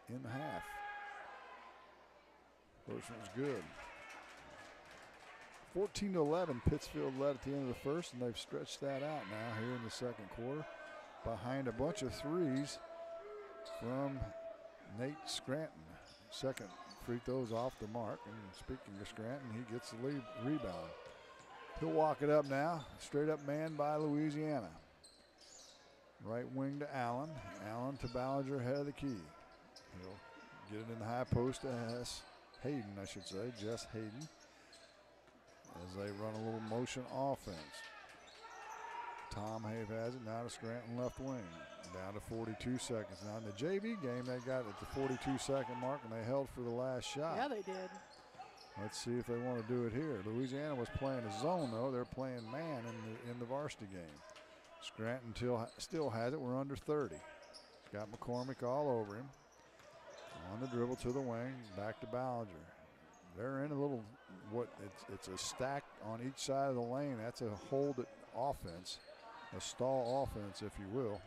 in the half. First one's good. 14-11, Pittsfield led at the end of the first, and they've stretched that out now here in the second quarter behind a bunch of threes from Nate Scranton. Second free throws off the mark, and speaking of Scranton, he gets the rebound. He'll walk it up now, straight up man by Louisiana. Right wing to Allen. Allen to Ballinger, head of the key. He'll get it in the high post to Hayden, I should say, Jess Hayden, as they run a little motion offense. Tom Have has it now to Scranton left wing. Down to 42 seconds. Now in the JV game, they got at the 42-second mark, and they held for the last shot. Yeah, they did. Let's see if they want to do it here. Louisiana was playing a zone, though. They're playing man in the varsity game. Scranton still has it. We're under 30. Got McCormick all over him. On the dribble to the wing, back to Ballinger. They're in a little, it's a stack on each side of the lane. That's a hold offense, a stall offense, if you will.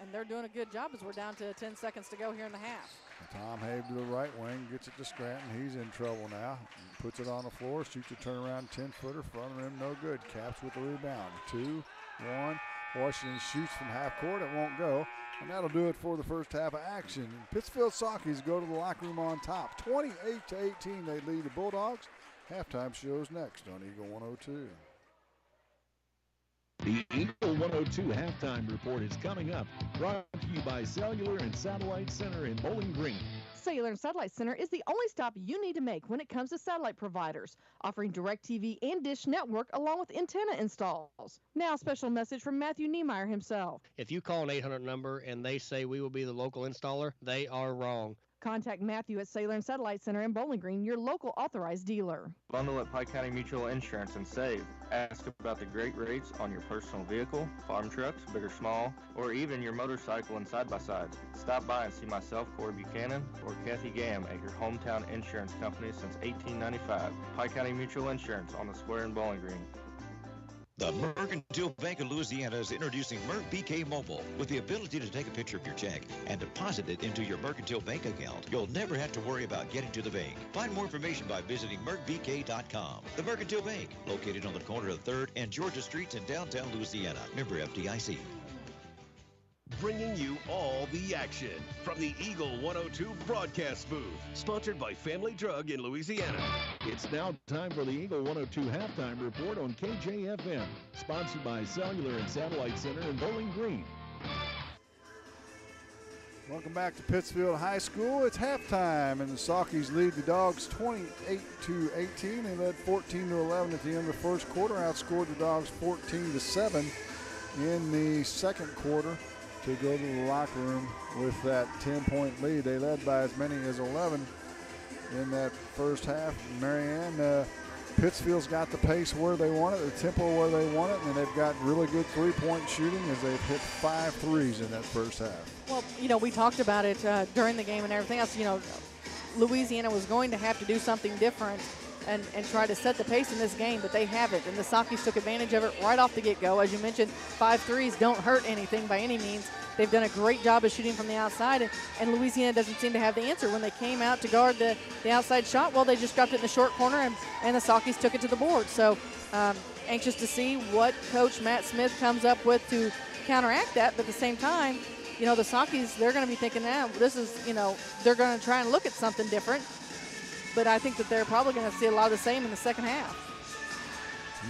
And they're doing a good job as we're down to 10 seconds to go here in the half. Tom Have to the right wing, gets it to Scranton. He's in trouble now. Puts it on the floor, shoots a turnaround 10-footer, front of him, no good. Caps with the rebound. 2-1. Washington shoots from half court. It won't go. And that'll do it for the first half of action. Pittsfield Saukees go to the locker room on top. 28-18, they lead the Bulldogs. Halftime shows next on Eagle 102. The Eagle 102 halftime report is coming up. Brought to you by Cellular and Satellite Center in Bowling Green. Cellular and Satellite Center is the only stop you need to make when it comes to satellite providers, offering DirecTV and Dish Network along with antenna installs. Now, a special message from Matthew Niemeyer himself. If you call an 800 number and they say we will be the local installer, they are wrong. Contact Matthew at Cellular and Satellite Center in Bowling Green, your local authorized dealer. Bundle at Pike County Mutual Insurance and save. Ask about the great rates on your personal vehicle, farm trucks, big or small, or even your motorcycle and side-by-sides. Stop by and see myself, Corey Buchanan, or Kathy Gam at your hometown insurance company since 1895. Pike County Mutual Insurance on the square in Bowling Green. The Mercantile Bank of Louisiana is introducing MercBK Mobile. With the ability to take a picture of your check and deposit it into your Mercantile Bank account, you'll never have to worry about getting to the bank. Find more information by visiting mercbk.com. The Mercantile Bank, located on the corner of 3rd and Georgia Streets in downtown Louisiana. Member FDIC. Bringing you all the action from the Eagle 102 broadcast booth, sponsored by Family Drug in Louisiana. It's now time for the Eagle 102 halftime report on KJFM, sponsored by Cellular and Satellite Center in Bowling Green. Welcome back to Pittsfield High School. It's halftime, and the Saukees lead the Dogs 28-18. They led 14-11 at the end of the first quarter, outscored the Dogs 14-7 in the second quarter to go to the locker room with that 10-point lead. They led by as many as 11 in that first half. Marianne, Pittsfield's got the pace where they want it, the tempo where they want it, and they've got really good three-point shooting as they've hit 5 threes in that first half. Well, you know, we talked about it during the game and everything else. You know, Louisiana was going to have to do something different and try to set the pace in this game, but they haven't. And the Saukees took advantage of it right off the get-go. As you mentioned, 5 threes don't hurt anything by any means. They've done a great job of shooting from the outside, and Louisiana doesn't seem to have the answer. When they came out to guard the outside shot, well, they just dropped it in the short corner, and the Saukees took it to the board. So anxious to see what Coach Matt Smith comes up with to counteract that, but at the same time, you know, the Saukees, they're going to be thinking, now this is, you know, they're going to try and look at something different. But I think that they're probably going to see a lot of the same in the second half.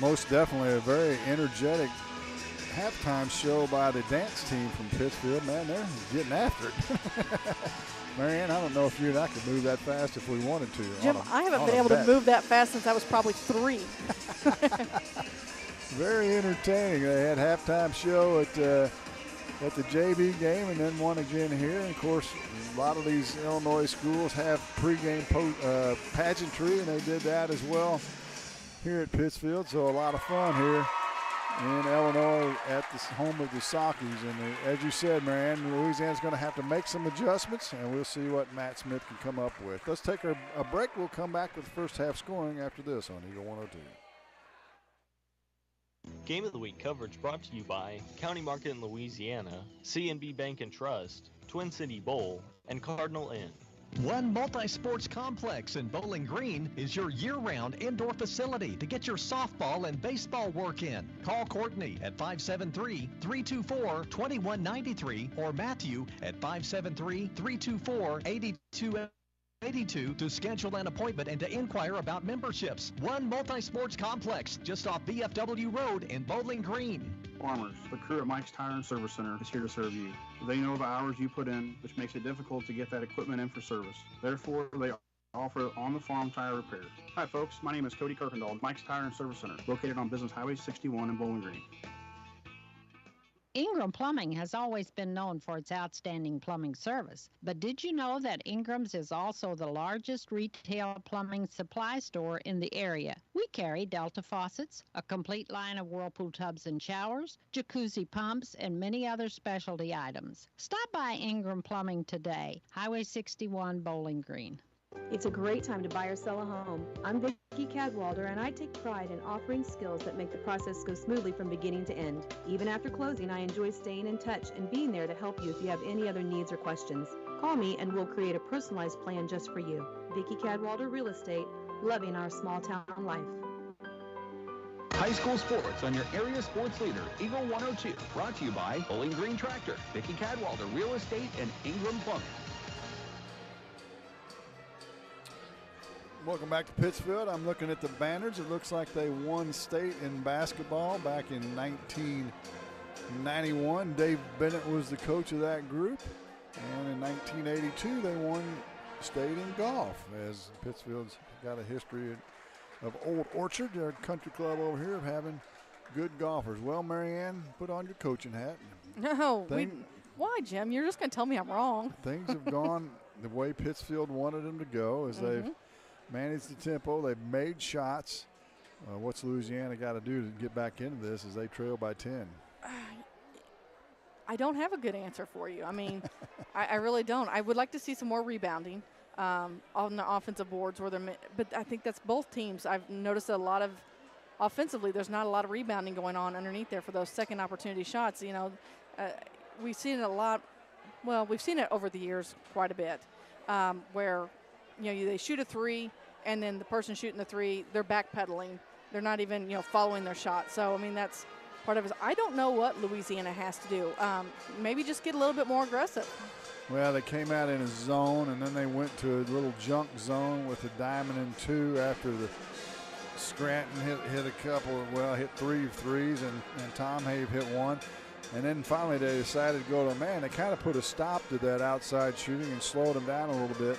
Most definitely a very energetic halftime show by the dance team from Pittsfield. Man, they're getting after it. Marianne, I don't know if you and I could move that fast if we wanted to. Jim, I haven't been able to move that fast since I was probably 3. Very entertaining. They had halftime show at the JV game and then one again here. And of course, a lot of these Illinois schools have pregame pageantry, and they did that as well here at Pittsfield. So a lot of fun here in Illinois at the home of the Saukees. And as you said, Marianne, Louisiana's going to have to make some adjustments, and we'll see what Matt Smith can come up with. Let's take a break. We'll come back with the first half scoring after this on Eagle 102. Game of the Week coverage brought to you by County Market in Louisiana, C&B Bank and Trust, Twin City Bowl, and Cardinal Inn. One multi-sports complex in Bowling Green is your year-round indoor facility to get your softball and baseball work in. Call Courtney at 573-324-2193 or Matthew at 573-324-8282 to schedule an appointment and to inquire about memberships. One multi-sports complex just off BFW Road in Bowling Green. Farmers, the crew at Mike's Tire and Service Center is here to serve you. They know the hours you put in, which makes it difficult to get that equipment in for service. Therefore, they offer on-the-farm tire repair. Hi folks, my name is Cody Kirkendall, Mike's Tire and Service Center, located on Business Highway 61 in Bowling Green. Ingram Plumbing has always been known for its outstanding plumbing service. But did you know that Ingram's is also the largest retail plumbing supply store in the area? We carry Delta faucets, a complete line of Whirlpool tubs and showers, jacuzzi pumps, and many other specialty items. Stop by Ingram Plumbing today, Highway 61, Bowling Green. It's a great time to buy or sell a home. I'm Vicki Cadwalder, and I take pride in offering skills that make the process go smoothly from beginning to end. Even after closing, I enjoy staying in touch and being there to help you if you have any other needs or questions. Call me and we'll create a personalized plan just for you. Vicki Cadwalder Real Estate, loving our small town life. High school sports on your area sports leader, Eagle 102. Brought to you by Bowling Green Tractor, Vicki Cadwalder Real Estate, and Ingram Plumbing. Welcome back to Pittsfield. I'm looking at the banners. It looks like they won state in basketball back in 1991. Dave Bennett was the coach of that group. And in 1982, they won state in golf, as Pittsfield's got a history of Old Orchard, their country club over here, of having good golfers. Well, Marianne, put on your coaching hat. No, why, Jim? You're just going to tell me I'm wrong. Things have gone the way Pittsfield wanted them to go, as they've managed the tempo. They've made shots. What's Louisiana got to do to get back into this as they trail by 10? I don't have a good answer for you. I mean, I really don't. I would like to see some more rebounding on the offensive boards, but I think that's both teams. I've noticed a lot of offensively, there's not a lot of rebounding going on underneath there for those second opportunity shots. You know, we've seen it a lot. Well, we've seen it over the years quite a bit, where they shoot a three, and then the person shooting the three, they're backpedaling. They're not even, following their shot. So, I mean, that's part of it. I don't know what Louisiana has to do. Maybe just get a little bit more aggressive. Well, they came out in a zone, and then they went to a little junk zone with a diamond and two after the Scranton hit a couple, hit three threes, and Tom Have hit one. And then finally they decided to go to man. They kind of put a stop to that outside shooting and slowed them down a little bit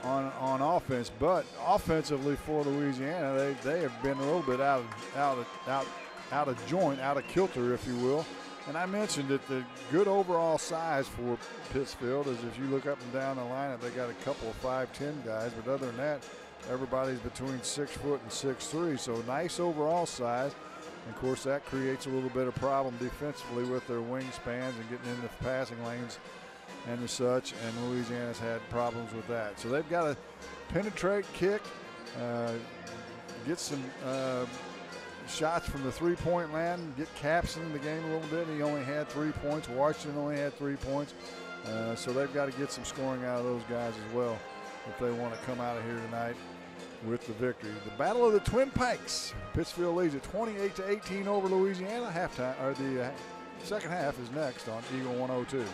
on offense. But offensively for Louisiana, they have been a little bit out of joint, out of kilter, if you will. And I mentioned that the good overall size for Pittsfield is, if you look up and down the lineup, they got a couple of 5'10" guys, but other than that, everybody's between 6 foot and 6'3", so nice overall size. And of course, that creates a little bit of problem defensively with their wingspans and getting into passing lanes and the such, and Louisiana's had problems with that. So they've got to penetrate, kick, get some shots from the three-point land, get Capson in the game a little bit. He only had 3 points. Washington only had 3 points. So they've got to get some scoring out of those guys as well if they want to come out of here tonight with the victory. The Battle of the Twin Pikes. Pittsfield leads at 28-18 over Louisiana. Halftime, or the second half is next on Eagle 102.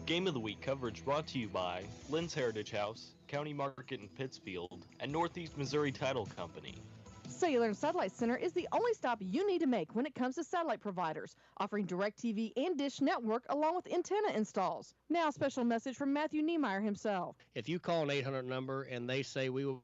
Game of the Week coverage brought to you by Lynn's Heritage House, County Market in Pittsfield, and Northeast Missouri Title Company. Cellular and Satellite Center is the only stop you need to make when it comes to satellite providers, offering DirecTV and Dish Network along with antenna installs. Now, a special message from Matthew Niemeyer himself. If you call an 800 number and they say we will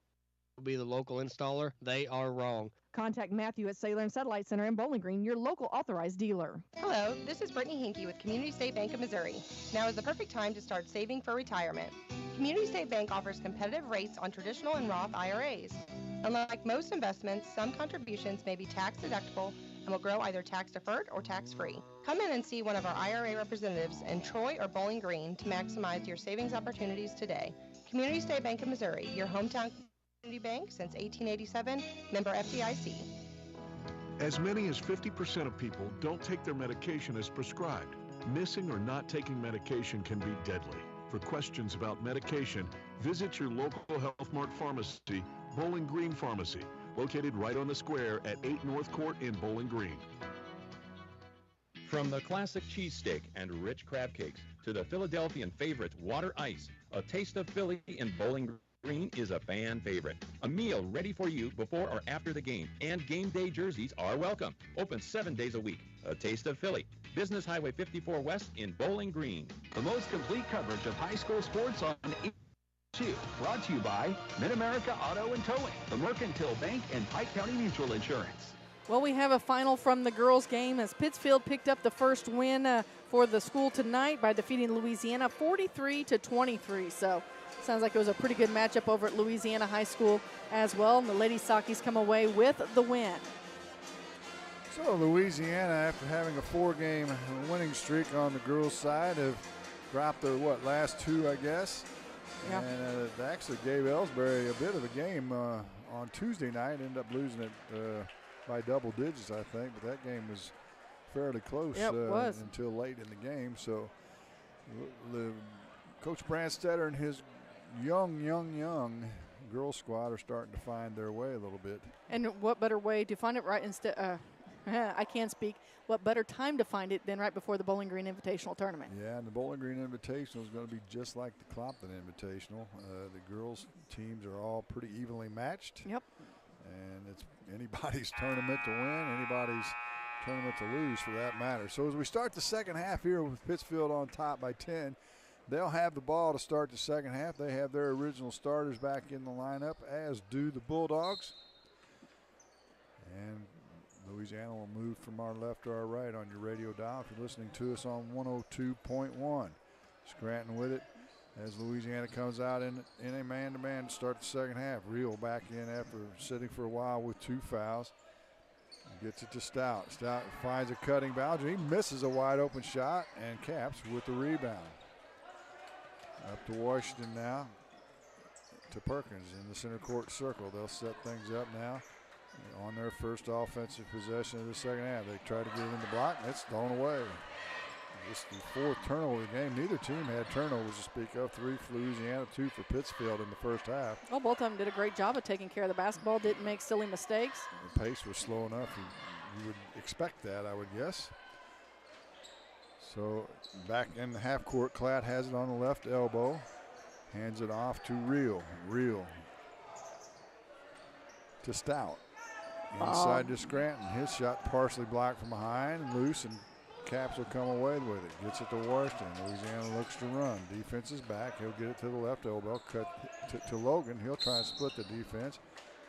be the local installer, they are wrong. Contact Matthew at Cellular and Satellite Center in Bowling Green, your local authorized dealer. Hello, this is Brittany Hinkey with Community State Bank of Missouri. Now is the perfect time to start saving for retirement. Community State Bank offers competitive rates on traditional and Roth IRAs. Unlike most investments, some contributions may be tax deductible and will grow either tax deferred or tax free. Come in and see one of our IRA representatives in Troy or Bowling Green to maximize your savings opportunities today. Community State Bank of Missouri, your hometown community bank since 1887, member FDIC. As many as 50% of people don't take their medication as prescribed. Missing or not taking medication can be deadly. For questions about medication, visit your local Health Mart pharmacy, Bowling Green Pharmacy, located right on the square at 8 North Court in Bowling Green. From the classic cheesesteak and rich crab cakes to the Philadelphian favorite water ice, a taste of Philly in Bowling Green is a fan favorite. A meal ready for you before or after the game. And game day jerseys are welcome. Open 7 days a week. A taste of Philly. Business Highway 54 West in Bowling Green. The most complete coverage of high school sports on EQ. Brought to you by Mid-America Auto and Towing, the Mercantile Bank, and Pike County Mutual Insurance. Well, we have a final from the girls' game as Pittsfield picked up the first win for the school tonight by defeating Louisiana 43-23. So sounds like it was a pretty good matchup over at Louisiana High School as well. And the Lady Saukees come away with the win. So Louisiana, after having a 4-game winning streak on the girls' side, have dropped their, last 2, I guess. Yeah. And it actually gave Ellsbury a bit of a game on Tuesday night. Ended up losing it by double digits, I think. But that game was fairly close until late in the game. So Coach Brandstetter and his young girls squad are starting to find their way a little bit. And what better way to find it right instead? I can't speak. What better time to find it than right before the Bowling Green Invitational Tournament? Yeah, and the Bowling Green Invitational is going to be just like the Clopton Invitational. The girls' teams are all pretty evenly matched. Yep. And it's anybody's tournament to win, anybody's tournament to lose for that matter. So as we start the second half here with Pittsfield on top by 10, they'll have the ball to start the second half. They have their original starters back in the lineup, as do the Bulldogs. And Louisiana will move from our left to our right on your radio dial if you're listening to us on 102.1. Scranton with it as Louisiana comes out in a man-to-man to start the second half. Reel back in after sitting for a while with 2 fouls. Gets it to Stout. Stout finds a cutting boundary. He misses a wide-open shot and Caps with the rebound. Up to Washington now, to Perkins in the center court circle. They'll set things up now on their first offensive possession of the second half. They try to get it in the block, and it's thrown away. This is the 4th turnover of the game. Neither team had turnovers to speak of. 3 for Louisiana, 2 for Pittsfield in the first half. Well, both of them did a great job of taking care of the basketball, didn't make silly mistakes. The pace was slow enough. You would expect that, I would guess. So back in the half court, Klatt has it on the left elbow. Hands it off to Reel. Reel to Stout. Inside to Scranton. His shot partially blocked from behind and loose, and Caps will come away with it. Gets it to Washington. Louisiana looks to run. Defense is back. He'll get it to the left elbow. Cut to Logan. He'll try and split the defense,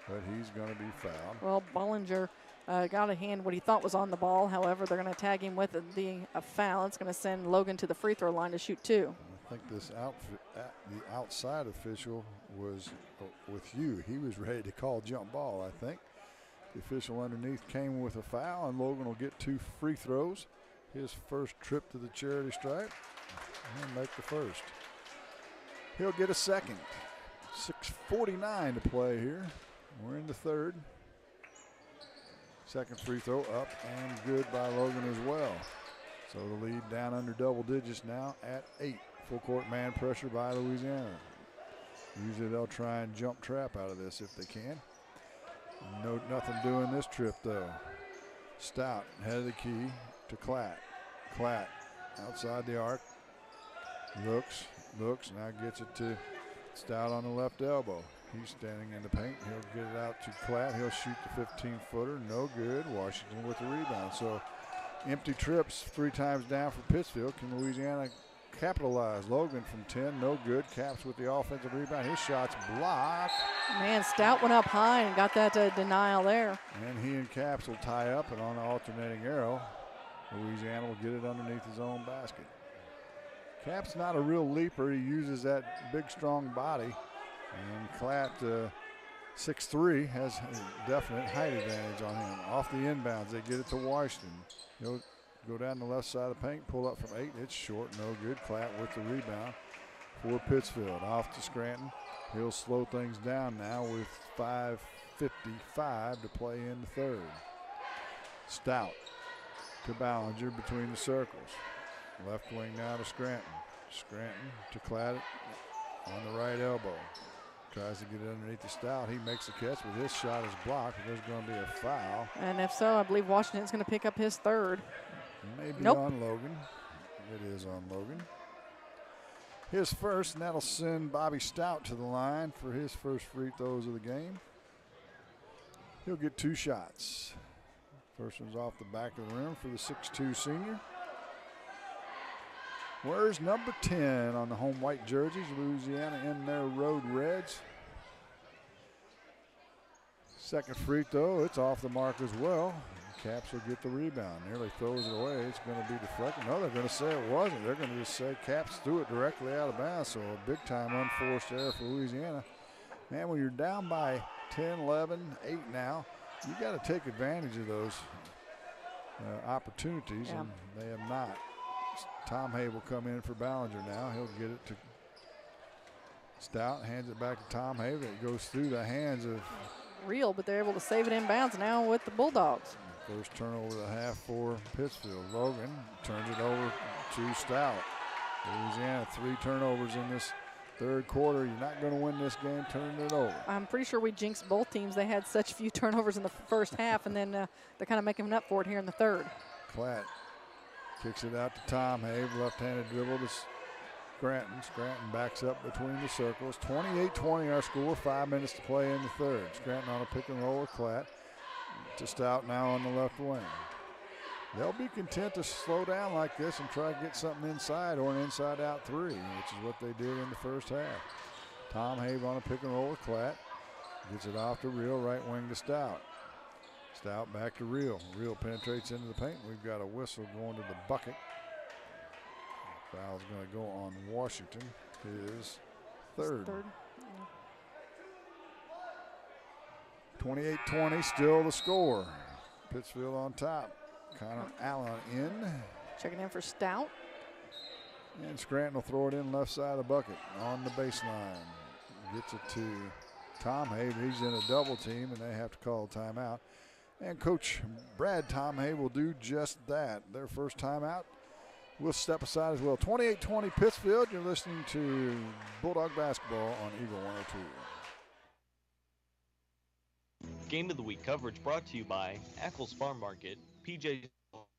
but he's going to be fouled. Well, Bollinger got a hand what he thought was on the ball. However, they're going to tag him with a foul. It's going to send Logan to the free throw line to shoot 2. I think this the outside official was with you. He was ready to call jump ball, I think. The official underneath came with a foul, and Logan will get 2 free throws. His first trip to the charity stripe, and make the first. He'll get a second. 6:49 to play here. We're in the third. Second free throw up and good by Logan as well. So the lead down under double digits now at 8. Full court man pressure by Louisiana. Usually they'll try and jump trap out of this if they can. Nothing doing this trip though. Stout head of the key to Klatt. Klatt outside the arc. Looks, now gets it to Stout on the left elbow. He's standing in the paint. He'll get it out to Klatt. He'll shoot the 15-footer. No good. Washington with the rebound. So empty trips 3 times down for Pittsfield. Can Louisiana capitalize? Logan from 10, no good. Caps with the offensive rebound. His shot's blocked. Man, Stout went up high and got that denial there. And he and Caps will tie up, and on the alternating arrow, Louisiana will get it underneath his own basket. Caps not a real leaper. He uses that big, strong body. And Klatt, 6'3", has a definite height advantage on him. Off the inbounds, they get it to Washington. He'll go down the left side of the paint, pull up from 8. It's short, no good. Klatt with the rebound for Pittsfield. Off to Scranton. He'll slow things down now with 5:55 to play in the third. Stout to Ballinger between the circles. Left wing now to Scranton. Scranton to Klatt on the right elbow. Tries to get it underneath the Stout. He makes the catch, but his shot is blocked. There's going to be a foul. And if so, I believe Washington's going to pick up his third. Maybe on Logan. It is on Logan. his first, and that'll send Bobby Stout to the line for his first free throws of the game. He'll get 2 shots. First one's off the back of the rim for the 6'2 senior. Where's number 10 on the home white jerseys? Louisiana in their road reds. Second free throw, it's off the mark as well. Caps will get the rebound. Nearly throws it away. It's going to be deflected. No, they're going to say it wasn't. They're going to just say Caps threw it directly out of bounds. So a big-time unforced error for Louisiana. Man, when you're down by 10, 11, 8 now, you got to take advantage of those opportunities, and they have not. Tom Hay will come in for Ballinger now. He'll get it to Stout, hands it back to Tom Hay. That goes through the hands of Real, but they're able to save it inbounds now with the Bulldogs. First turnover of the half for Pittsfield. Logan turns it over to Stout. Louisiana, 3 turnovers in this third quarter. You're not going to win this game turning it over. I'm pretty sure we jinxed both teams. They had such few turnovers in the first half, and then they're kind of making up for it here in the third. Klatt kicks it out to Tom Hay. Left-handed dribble to Scranton. Scranton backs up between the circles. 28-20 our score. 5 minutes to play in the third. Scranton on a pick and roll with Klatt. To Stout now on the left wing. They'll be content to slow down like this and try to get something inside or an inside-out 3, which is what they did in the first half. Tom Hay on a pick and roll with Klatt. Gets it off to Real, right wing to Stout. Stout back to Real. Real penetrates into the paint. We've got a whistle going to the bucket. Foul's going to go on Washington, his third. 28-20, still the score. Pittsfield on top. Connor Allen in. Checking in for Stout. And Scranton will throw it in left side of the bucket on the baseline. Gets it to Tom Hay. He's in a double team, and they have to call a timeout. And Coach Brad Tom Hay will do just that. Their first timeout. We'll step aside as well. 28-20 Pittsfield. You're listening to Bulldog Basketball on Eagle 102. Game of the Week coverage brought to you by Ackles Farm Market, PJ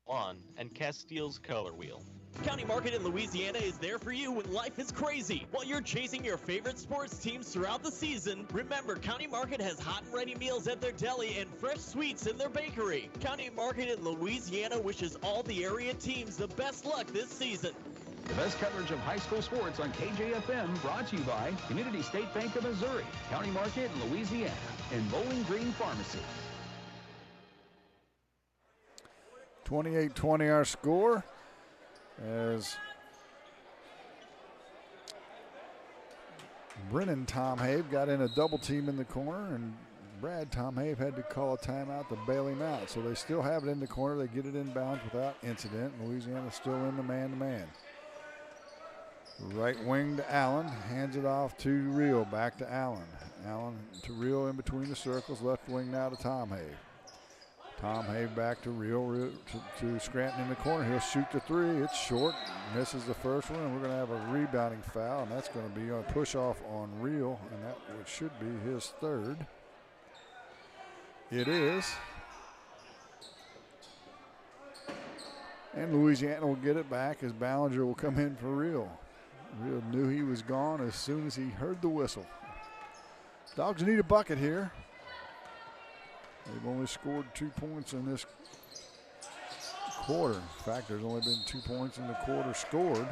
Lawn, and Castile's Color Wheel. County Market in Louisiana is there for you when life is crazy. While you're chasing your favorite sports teams throughout the season, remember County Market has hot and ready meals at their deli and fresh sweets in their bakery. County Market in Louisiana wishes all the area teams the best luck this season. The best coverage of high school sports on KJFM brought to you by Community State Bank of Missouri, County Market in Louisiana, and Bowling Green Pharmacy. 28-20 our score as Brennan Tom Habe got in a double team in the corner, and Brad Tom Habe had to call a timeout to bail him out. So they still have it in the corner. They get it inbounds without incident. Louisiana's still in the man-to-man. Right wing to Allen, hands it off to Real, back to Allen. Allen to Real in between the circles, left wing now to Tom Habe. Tom Hay back to Real, to Scranton in the corner. He'll shoot the 3. It's short, misses the first one, and we're going to have a rebounding foul, and that's going to be a push off on Real, and that should be his third. It is. And Louisiana will get it back as Ballinger will come in for Real. Real knew he was gone as soon as he heard the whistle. Dogs need a bucket here. They've only scored 2 points in this quarter. In fact, there's only been 2 points in the quarter scored.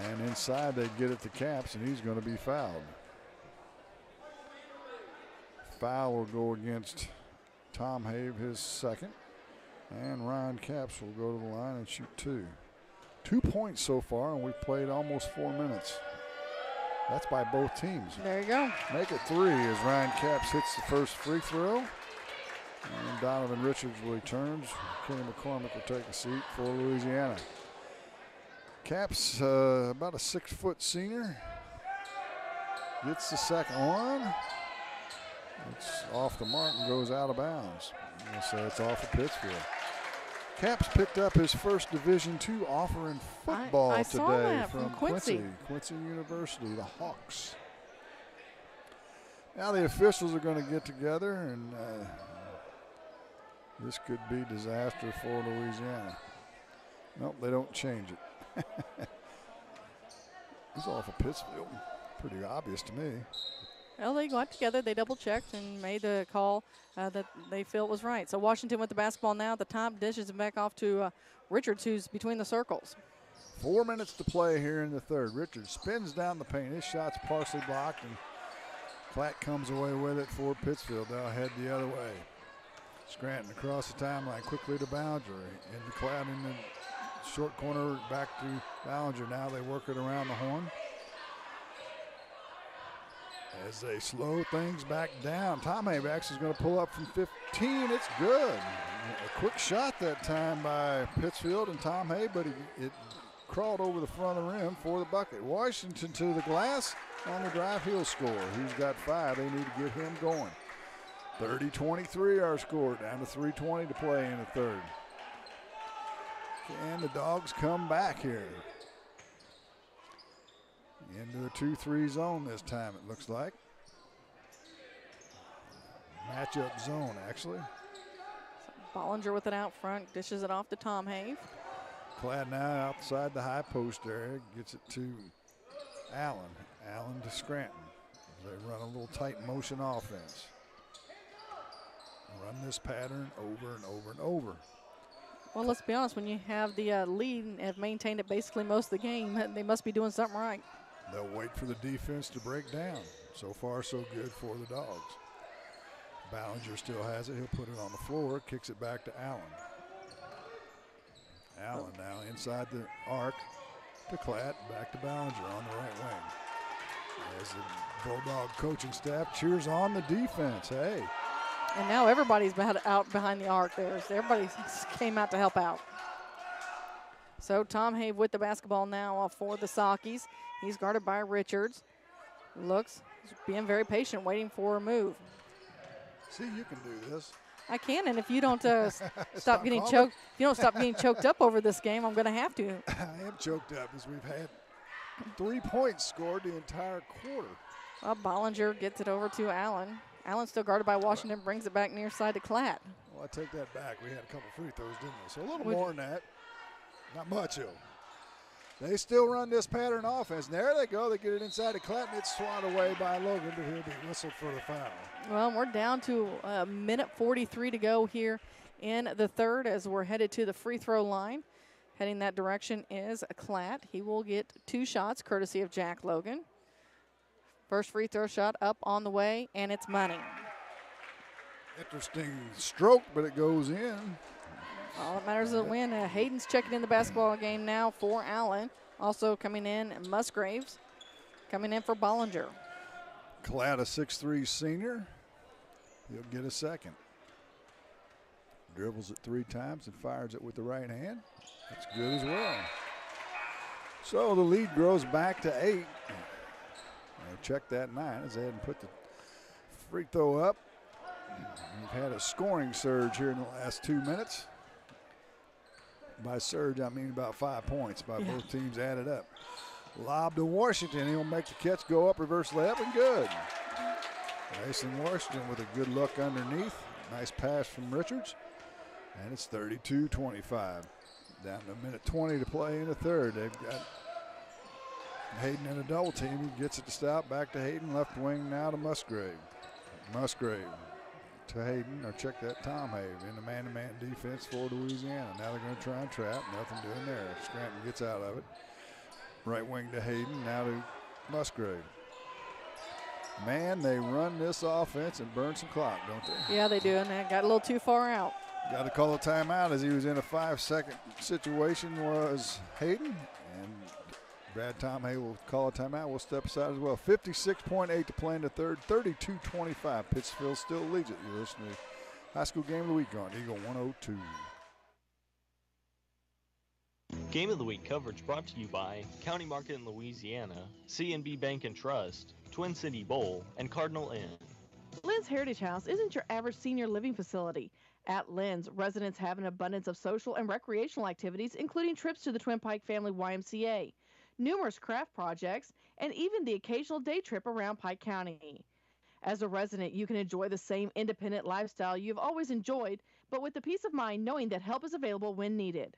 And inside they get it to Caps, and he's going to be fouled. Foul will go against Tom Habe, his second. And Ryan Caps will go to the line and shoot 2. 2 points so far, and we've played almost 4 minutes. That's by both teams. There you go. Make it 3 as Ryan Caps hits the first free throw. And Donovan Richards returns. Kenny McCormick will take a seat for Louisiana. Caps, about a 6-foot senior. Gets the second one. It's off the mark and goes out of bounds. So it's off of Pittsfield. Caps picked up his first Division II offer in football I today saw that from Quincy University, the Hawks. Now the officials are going to get together, and this could be disaster for Louisiana. Nope, they don't change it. He's off of Pittsfield. Pretty obvious to me. Well, they got together, they double-checked and made the call that they feel was right. So Washington with the basketball now. The top dishes it back off to Richards, who's between the circles. 4 minutes to play here in the third. Richards spins down the paint. His shot's partially blocked, and Platt comes away with it for Pittsfield. They'll head the other way. Scranton across the timeline quickly to Ballinger. In the Platt in the short corner back to Ballinger. Now they work it around the horn. As they slow things back down, Tom Habex is going to pull up from 15. It's good. A quick shot that time by Pittsfield and Tom Hay, but it crawled over the front of the rim for the bucket. Washington to the glass on the drive. He'll score. He's got 5. They need to get him going. 30-23 our score. Down to 3:20 to play in the third. And the Dogs come back here. Into a 2-3 zone this time, it looks like. Matchup zone, actually. Bollinger with it out front, dishes it off to Tom Have. Platt now outside the high post area, gets it to Allen. Allen to Scranton. They run a little tight motion offense. Run this pattern over and over and over. Well, let's be honest, when you have the lead and have maintained it basically most of the game, they must be doing something right. They'll wait for the defense to break down. So far, so good for the Dogs. Ballinger still has it. He'll put it on the floor, kicks it back to Allen. Allen now inside the arc to Klatt, back to Ballinger on the right wing. As the Bulldog coaching staff cheers on the defense. Hey. And now everybody's out behind the arc there. So everybody came out to help out. So Tom Have with the basketball now for the Saukees. He's guarded by Richards. Looks, being very patient, waiting for a move. See, you can do this. I can, and if you don't stop getting choked, if you don't stop getting choked up over this game, I'm going to have to. I am choked up as we've had 3 points scored the entire quarter. Well, Bollinger gets it over to Allen. Allen still guarded by Washington, brings it back near side to Klatt. Well, I take that back. We had a couple free throws, didn't we? So a little more than that. Not much, though. They still run this pattern offense. And there they go. They get it inside of Klatt, and it's swatted away by Logan, but he'll be whistled for the foul. Well, we're down to a minute 43 to go here in the third as we're headed to the free throw line. Heading that direction is Klatt. He will get 2 shots, courtesy of Jack Logan. First free throw shot up on the way, and it's money. Interesting stroke, but it goes in. All that matters is a win. Hayden's checking in the basketball game now for Allen. Also coming in, Musgraves. Coming in for Bollinger. Klatt, a 6'3" senior. He'll get a second. Dribbles it 3 times and fires it with the right hand. That's good as well. So the lead grows back to 8. Check that 9 as they hadn't put the free throw up. We've had a scoring surge here in the last 2 minutes. By surge, I mean about 5 points by both teams added up. Lob to Washington. He'll make the catch, go up, reverse layup, and good. Mason Washington with a good look underneath. Nice pass from Richards. And it's 32-25. Down to a minute 20 to play in the third. They've got Hayden in a double team. He gets it to stop. Back to Hayden. Left wing now to Musgrave. Musgrave to Hayden, or check that, Tom Have in the man-to-man defense for Louisiana. Now they're going to try and trap. Nothing doing there. Scranton gets out of it. Right wing to Hayden. Now to Musgrave. Man, they run this offense and burn some clock, don't they? Yeah, they do, and they got a little too far out. Got to call a timeout as he was in a 5-second situation was Hayden. And Brad Tom Hay will call a timeout. We'll step aside as well. 56.8 to play in the third. 32-25. Pittsfield still leads it. You're listening to High School Game of the Week on Eagle 102. Game of the Week coverage brought to you by County Market in Louisiana, C&B Bank and Trust, Twin City Bowl, and Cardinal Inn. Lynn's Heritage House isn't your average senior living facility. At Lynn's, residents have an abundance of social and recreational activities, including trips to the Twin Pike Family YMCA, numerous craft projects, and even the occasional day trip around Pike County. As a resident, you can enjoy the same independent lifestyle you've always enjoyed, but with the peace of mind knowing that help is available when needed.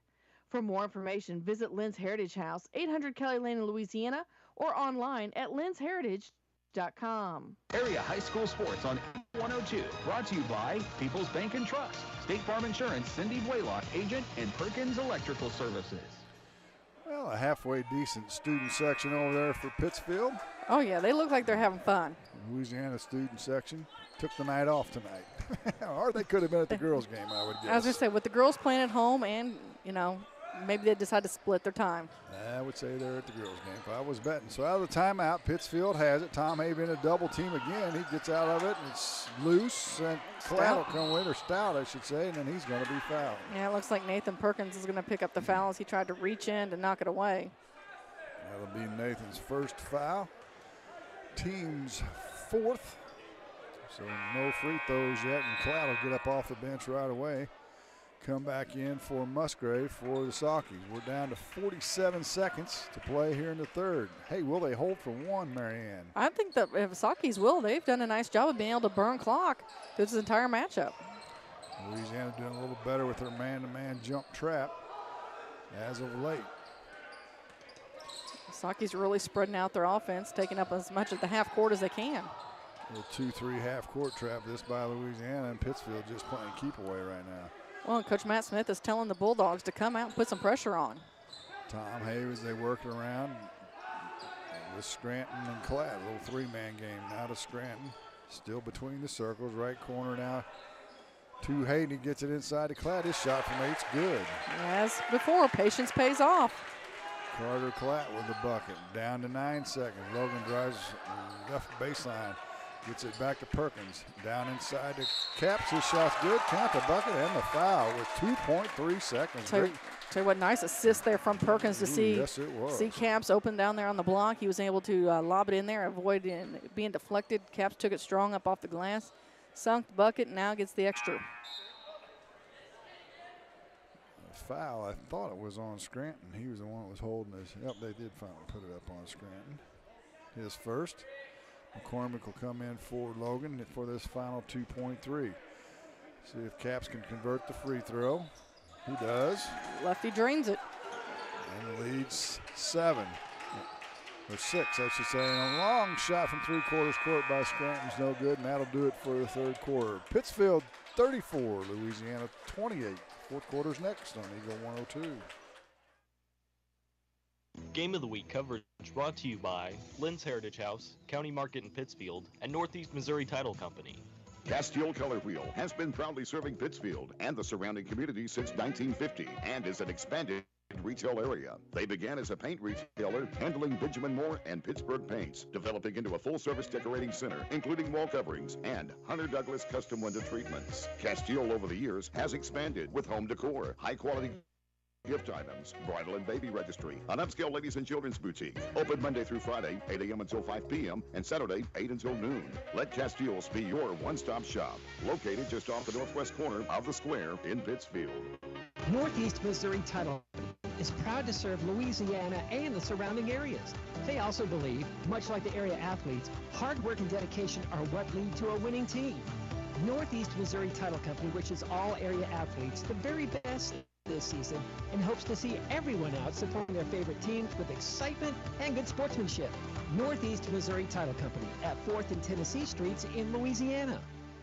For more information, visit Lynn's Heritage House, 800 Kelly Lane in Louisiana, or online at linsheritage.com. Area High School Sports on 102. Brought to you by People's Bank and Trust, State Farm Insurance, Cindy Blaylock, agent, and Perkins Electrical Services. Well, a halfway decent student section over there for Pittsfield. Oh, yeah, they look like they're having fun. Louisiana student section took the night off tonight. Or they could have been at the girls' game, I would guess. I was going to say, with the girls playing at home and, maybe they decide to split their time. I would say they're at the girls' game if I was betting. So out of the timeout, Pittsfield has it. Tom Hay in a double team again. He gets out of it, and it's loose. And Stout will come with, or Stout, I should say, and then he's going to be fouled. Yeah, it looks like Nathan Perkins is going to pick up the foul as he tried to reach in to knock it away. That'll be Nathan's first foul. Team's fourth. So no free throws yet, and Cloud will get up off the bench right away. Come back in for Musgrave for the Saukees. We're down to 47 seconds to play here in the third. Hey, will they hold for one, Marianne? I think that if Saukees will, they've done a nice job of being able to burn clock through this entire matchup. Louisiana doing a little better with their man-to-man jump trap as of late. Saukees really spreading out their offense, taking up as much of the half court as they can. A 2-3 half court trap this by Louisiana, and Pittsfield just playing keep away right now. Well, and Coach Matt Smith is telling the Bulldogs to come out and put some pressure on. Tom Hayes, they work around with Scranton and Cladd. A little three-man game now to Scranton. Still between the circles, right corner now to Hayden. He gets it inside to Cladd. His shot from 8's good. As before, patience pays off. Carter Clatt with the bucket. Down to 9 seconds. Logan drives left baseline. Gets it back to Perkins. Down inside to Caps. His shot's good. Count the bucket and the foul with 2.3 seconds. Tell you what, nice assist there from Perkins to see Caps open down there on the block. He was able to lob it in there, avoid it being deflected. Caps took it strong up off the glass. Sunk the bucket, now gets the extra. Foul, I thought it was on Scranton. He was the one that was holding his. Yep, they did finally put it up on Scranton. His first. McCormick will come in for Logan for this final 2.3. See if Caps can convert the free throw. He does. Lefty drains it. And leads 7. Or 6, I should say. And a long shot from three-quarters court by Scranton's no good, and that'll do it for the third quarter. Pittsfield 34, Louisiana 28. Fourth quarter's next on Eagle 102. Game of the Week coverage brought to you by Lynn's Heritage House, County Market in Pittsfield, and Northeast Missouri Title Company. Castile Color Wheel has been proudly serving Pittsfield and the surrounding community since 1950 and is an expanded retail area. They began as a paint retailer, handling Benjamin Moore and Pittsburgh paints, developing into a full-service decorating center, including wall coverings and Hunter Douglas custom window treatments. Castile over the years has expanded with home decor, high-quality gift items, bridal and baby registry, an upscale ladies and children's boutique. Open Monday through Friday, 8 a.m. until 5 p.m. and Saturday, 8 until noon. Let Castiles be your one-stop shop. Located just off the northwest corner of the square in Pittsfield. Northeast Missouri Title is proud to serve Louisiana and the surrounding areas. They also believe, much like the area athletes, hard work and dedication are what lead to a winning team. Northeast Missouri Title Company wishes all area athletes the very best this season and hopes to see everyone out supporting their favorite teams with excitement and good sportsmanship. Northeast Missouri Title Company at 4th and Tennessee Streets in Louisiana.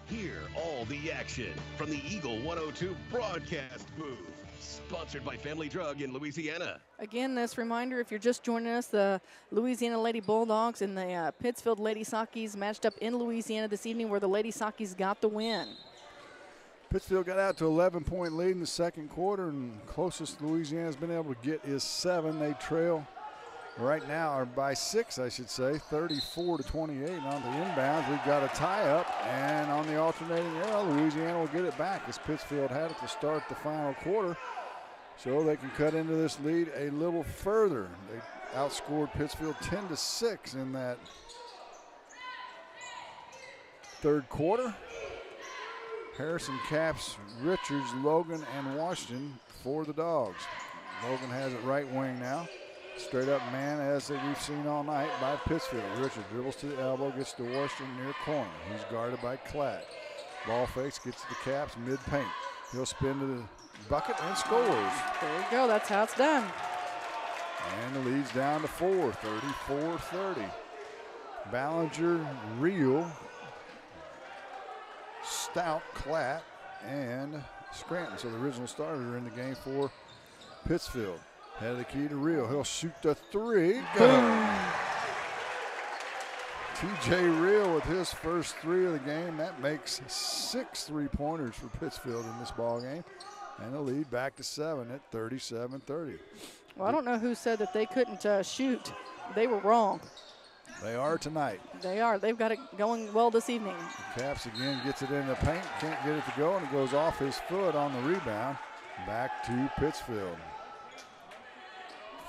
Hear all the action from the Eagle 102 broadcast booth. Sponsored by Family Drug in Louisiana. Again, this reminder, if you're just joining us, the Louisiana Lady Bulldogs and the Pittsfield Lady Saukees matched up in Louisiana this evening, where the Lady Saukees got the win. Pittsfield got out to 11-point lead in the second quarter, and closest Louisiana's been able to get is 7. They trail right now, or by 6, I should say, 34-28. On the inbounds, we've got a tie-up, and on the alternating arrow, Louisiana will get it back as Pittsfield had it to start the final quarter, so they can cut into this lead a little further. They outscored Pittsfield 10-6 in that third quarter. Harrison, Caps, Richards, Logan, and Washington for the Dogs. Logan has it right wing now. Straight up man, as we've seen all night, by Pittsfield. Richards dribbles to the elbow, gets to Washington near corner. He's guarded by Clatt. Ball fakes, gets to the Caps, mid-paint. He'll spin to the bucket and scores. There you go, that's how it's done. And the lead's down to 4, 34-30. Ballinger, Reel, Stout, Klatt, and Scranton. So the original starters are in the game for Pittsfield. Head of the key to Reel. He'll shoot the three. Go. T.J. Reel with his first three of the game. That makes 6 3-pointers for Pittsfield in this ball game. And the lead back to 7 at 37-30. Well, I don't know who said that they couldn't shoot. They were wrong. They are tonight. They are. They've got it going well this evening. Caps again gets it in the paint. Can't get it to go, and it goes off his foot on the rebound. Back to Pittsfield.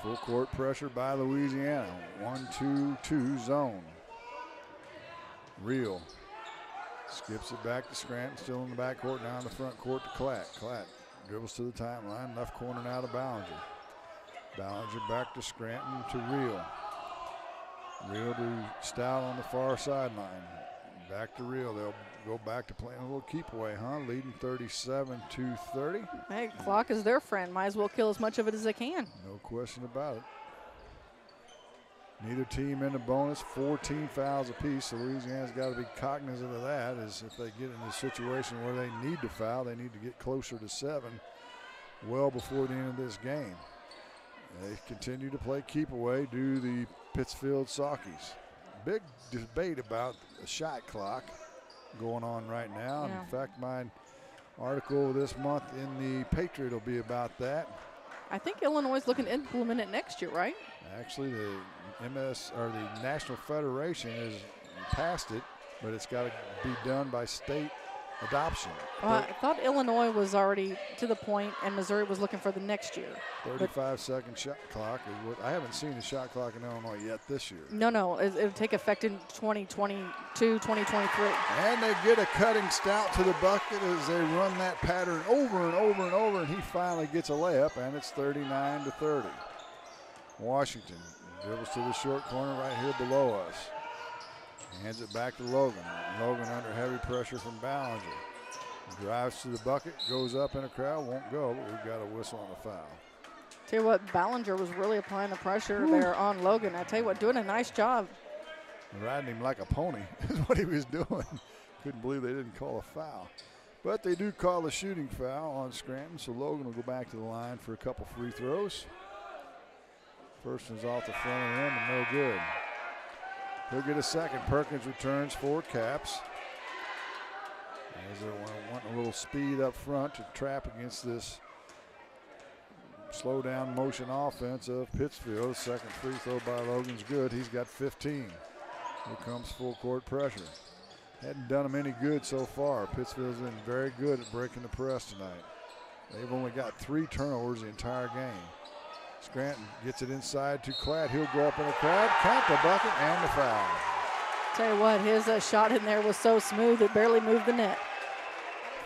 Full court pressure by Louisiana. 1-2-2 zone. Reel skips it back to Scranton. Still in the backcourt. Now in the front court to Klatt. Klatt dribbles to the timeline. Left corner now to Ballinger. Ballinger back to Scranton to Reel. Reel to Stout on the far sideline. Back to Reel. They'll go back to playing a little keep away, huh? Leading 37-30. Hey, clock is their friend. Might as well kill as much of it as they can. No question about it. Neither team in the bonus, 14 fouls apiece. So Louisiana's got to be cognizant of that. As if they get in a situation where they need to foul, they need to get closer to 7 well before the end of this game. They continue to play keep away, do the Pittsfield Saukees. Big debate about the shot clock going on right now. Yeah. In fact, my article this month in the Patriot will be about that. I think Illinois is looking to implement it next year, right? Actually, the the National Federation has passed it, but it's got to be done by state adoption. Well, I thought Illinois was already to the point, and Missouri was looking for the next year. 35-second shot clock is what I haven't seen the shot clock in Illinois yet this year. No, it'll take effect in 2022, 2023. And they get a cutting Stout to the bucket as they run that pattern over and over and over, and he finally gets a layup, and it's 39-30. Washington dribbles to the short corner right here below us. Hands it back to Logan. Logan under heavy pressure from Ballinger. Drives to the bucket, goes up in a crowd, won't go, but we've got a whistle on the foul. Tell you what, Ballinger was really applying the pressure there on Logan. I tell you what, doing a nice job. Riding him like a pony is what he was doing. Couldn't believe they didn't call a foul. But they do call a shooting foul on Scranton, so Logan will go back to the line for a couple free throws. First one's off the front of the rim and no good. He'll get a second. Perkins returns for Caps. As they're wanting a little speed up front to trap against this slow down motion offense of Pittsfield. Second free throw by Logan's good. He's got 15. Here comes full court pressure. Hadn't done him any good so far. Pittsfield's been very good at breaking the press tonight. They've only got 3 turnovers the entire game. Scranton gets it inside to Klatt. He'll go up in the crowd, count the bucket, and the foul. Tell you what, his shot in there was so smooth it barely moved the net.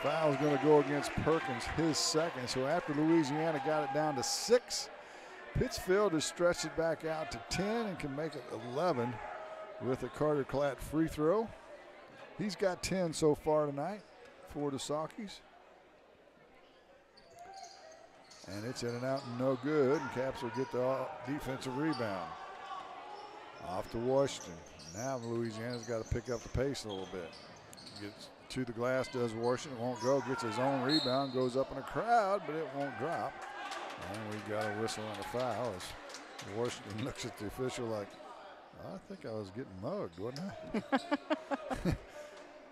Foul's going to go against Perkins, his second. So after Louisiana got it down to 6, Pittsfield has stretched it back out to 10 and can make it 11 with a Carter Klatt free throw. He's got 10 so far tonight for the Saukees. And it's in and out and no good. And Caps will get the defensive rebound. Off to Washington. Now Louisiana's got to pick up the pace a little bit. Gets to the glass, does Washington, won't go, gets his own rebound, goes up in a crowd, but it won't drop. And we've got a whistle and a foul as Washington looks at the official like, I think I was getting mugged, wasn't I?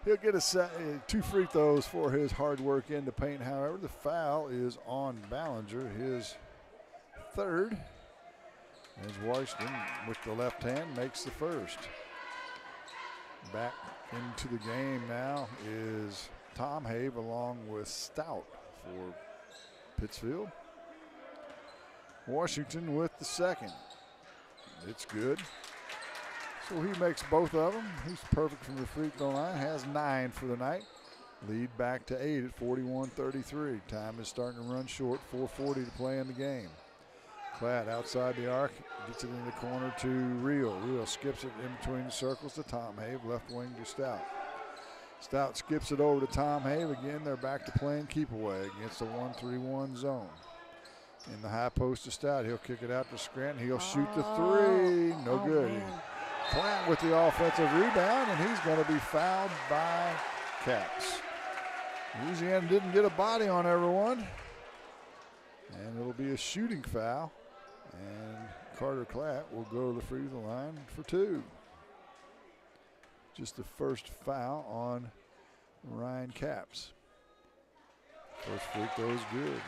He'll get 2 free throws for his hard work in the paint. However, the foul is on Ballinger, his third. As Washington, with the left hand, makes the first. Back into the game now is Tom Have along with Stout for Pittsfield. Washington with the second. It's good. So he makes both of them. He's perfect from the free throw line. Has 9 for the night. Lead back to 8 at 41-33. Time is starting to run short. 4:40 to play in the game. Klatt outside the arc. Gets it in the corner to Reel. Reel skips it in between the circles to Tom Have. Left wing to Stout. Stout skips it over to Tom Have. Again, they're back to playing keep away against the 1-3-1 zone. in the high post to Stout. He'll kick it out to Scranton. He'll shoot the three. No good. Man. Platt with the offensive rebound, and he's going to be fouled by Caps. Louisiana didn't get a body on everyone. And it'll be a shooting foul. And Carter Clatt will go to the free throw line for 2. Just the first foul on Ryan Caps. First free throw is good.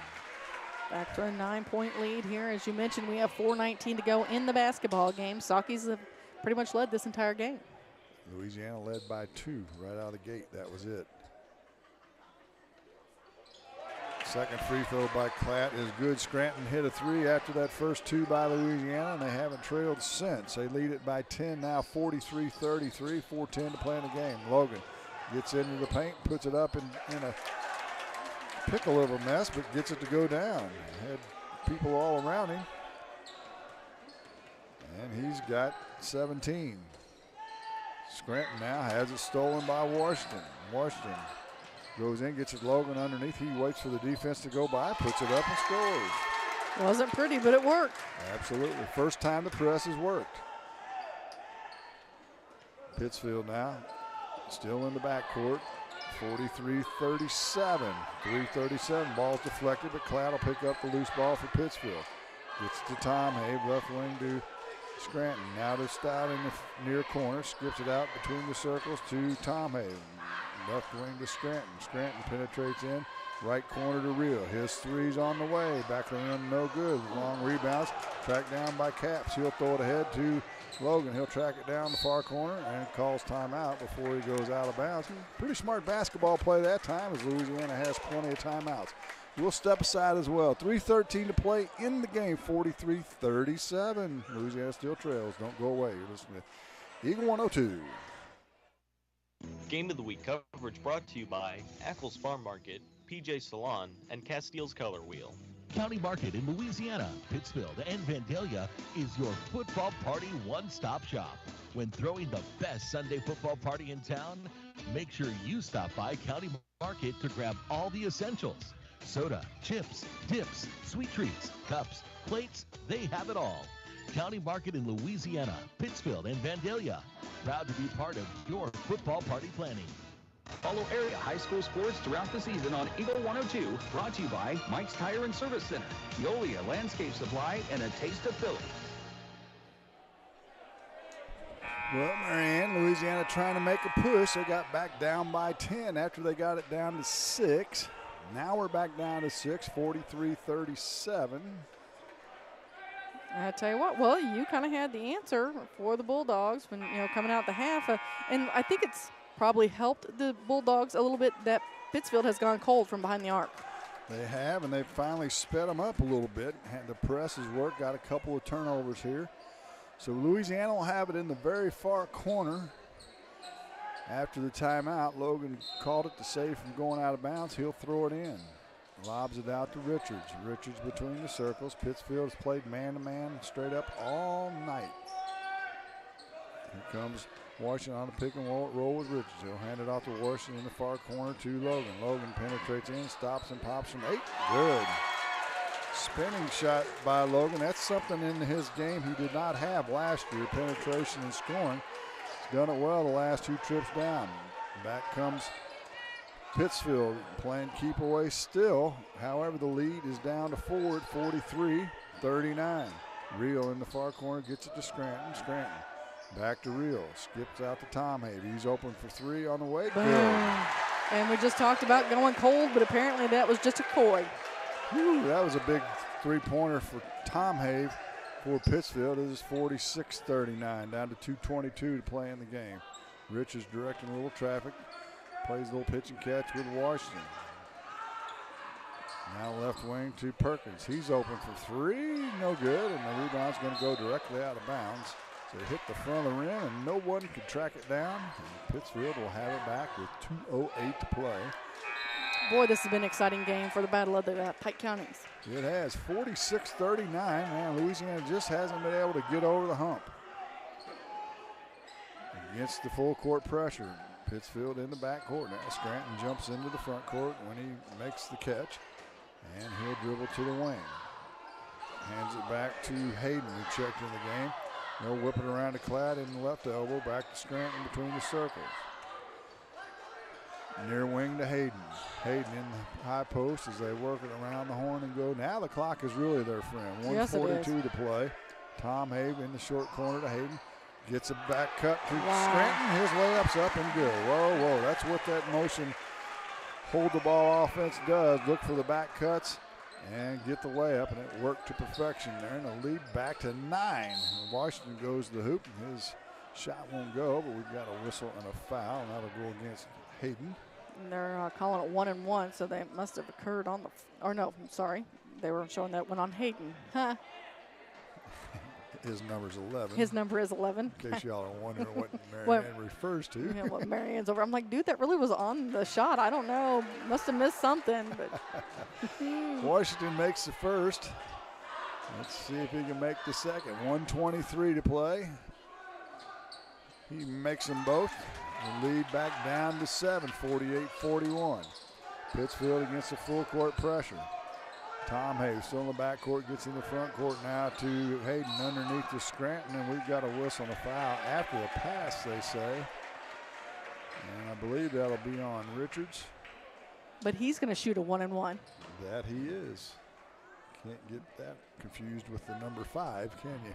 Back for a 9-point lead here. As you mentioned, we have 4:19 to go in the basketball game. Saukees have pretty much led this entire game. Louisiana led by 2 right out of the gate. That was it. Second free throw by Clatt is good. Scranton hit a 3 after that first 2 by Louisiana, and they haven't trailed since. They lead it by 10 now, 43-33, 4:10 to play in the game. Logan gets into the paint, puts it up in a pickle of a mess, but gets it to go down. Had people all around him. And he's got 17. Scranton now has it stolen by Washington. Washington goes in, gets it Logan underneath. He waits for the defense to go by, puts it up and scores. Wasn't pretty, but it worked. Absolutely. First time the press has worked. Pittsfield now still in the backcourt. 43-37. 3:37. Ball's deflected, but Clatt will pick up the loose ball for Pittsfield. Gets to Tom Have, left wing to Scranton. Now to Stout in the near corner. Skips it out between the circles to Tom Have. Left wing to Scranton. Scranton penetrates in. Right corner to Real. His three's on the way. Back of the rim, no good. Long rebounds. Tracked down by Caps. He'll throw it ahead to Logan. He'll track it down the far corner and calls timeout before he goes out of bounds. Pretty smart basketball play that time, as Louisiana has plenty of timeouts. We'll step aside as well. 3:13 to play in the game. 43-37. Louisiana still trails. Don't go away. You're listening to Eagle 102. Game of the Week coverage brought to you by Ackles Farm Market, PJ Salon, and Castile's Color Wheel. County Market in Louisiana, Pittsfield, and Vandalia is your football party one-stop shop. When throwing the best Sunday football party in town, make sure you stop by County Market to grab all the essentials. Soda, chips, dips, sweet treats, cups, plates, they have it all. County Market in Louisiana, Pittsfield, and Vandalia. Proud to be part of your football party planning. Follow area high school sports throughout the season on Eagle 102, brought to you by Mike's Tire and Service Center, Veolia Landscape Supply, and a taste of Philly. Well, Marianne, Louisiana trying to make a push. They got back down by 10 after they got it down to 6. Now we're back down to 6, 43-37. I tell you what, well, you kind of had the answer for the Bulldogs when, coming out the half. And I think it's probably helped the Bulldogs a little bit that Pittsfield has gone cold from behind the arc. They have, and they've finally sped them up a little bit. The press has worked, got a couple of turnovers here. So Louisiana will have it in the very far corner. After the timeout, Logan called it to save from going out of bounds. He'll throw it in. Lobs it out to Richards. Richards between the circles. Pittsfield has played man-to-man straight up all night. Here comes Washington on the pick and roll with Richards. He'll hand it off to Washington in the far corner to Logan. Logan penetrates in, stops and pops from 8. Good. Spinning shot by Logan. That's something in his game he did not have last year, penetration and scoring. He's done it well the last 2 trips down. Back comes Pittsfield playing keep away still. However, the lead is down to 4 at 43-39. Real in the far corner gets it to Scranton. Scranton back to Real. Skips out to Tom Have. He's open for 3 on the way. Good. And we just talked about going cold, but apparently that was just a coy. Whew, that was a big 3-pointer for Tom Have for Pittsfield. It is 46-39, down to 2:22 to play in the game. Rich is directing a little traffic. Plays a little pitch and catch with Washington. Now left wing to Perkins. He's open for 3. No good, and the rebound's going to go directly out of bounds. So hit the front of the rim, and no one could track it down. And Pittsfield will have it back with 2:08 to play. Boy, this has been an exciting game for the Battle of the Pike Counties. It has. 46-39. Man, Louisiana just hasn't been able to get over the hump. Against the full court pressure. Pittsfield in the back court. Now Scranton jumps into the front court when he makes the catch. And he'll dribble to the wing. Hands it back to Hayden, who checked in the game. They'll whip it around to Cladd in the left elbow, back to Scranton between the circles. Near wing to Hayden. Hayden in the high post as they work it around the horn and go. Now the clock is really their friend. 1:42 to play. Tom Have in the short corner to Hayden. Gets a back cut to Scranton. His layup's up and good. Whoa, whoa. That's what that motion hold the ball offense does. Look for the back cuts and get the layup, and it worked to perfection there. And a lead back to 9. Washington goes to the hoop, and his shot won't go, but we've got a whistle and a foul, and that'll go against Hayden. And they're calling it 1 and 1, so they must have occurred on the, or no, I'm sorry. They were showing that one on Hayden. Huh. His number's 11. His number is 11. In case y'all are wondering what Marianne refers to. Yeah, what Marianne's over. I'm like, dude, that really was on the shot. I don't know. Must have missed something. But Washington makes the first. Let's see if he can make the second. 1:23 to play. He makes them both. The lead back down to 7, 48-41. Pittsfield against the full court pressure. Tom Hayes still in the backcourt, gets in the front court now to Hayden underneath the Scranton, and we've got a whistle and a foul after the pass, they say. And I believe that'll be on Richards. But he's going to shoot a 1 and 1. That he is. Can't get that confused with the number 5, can you?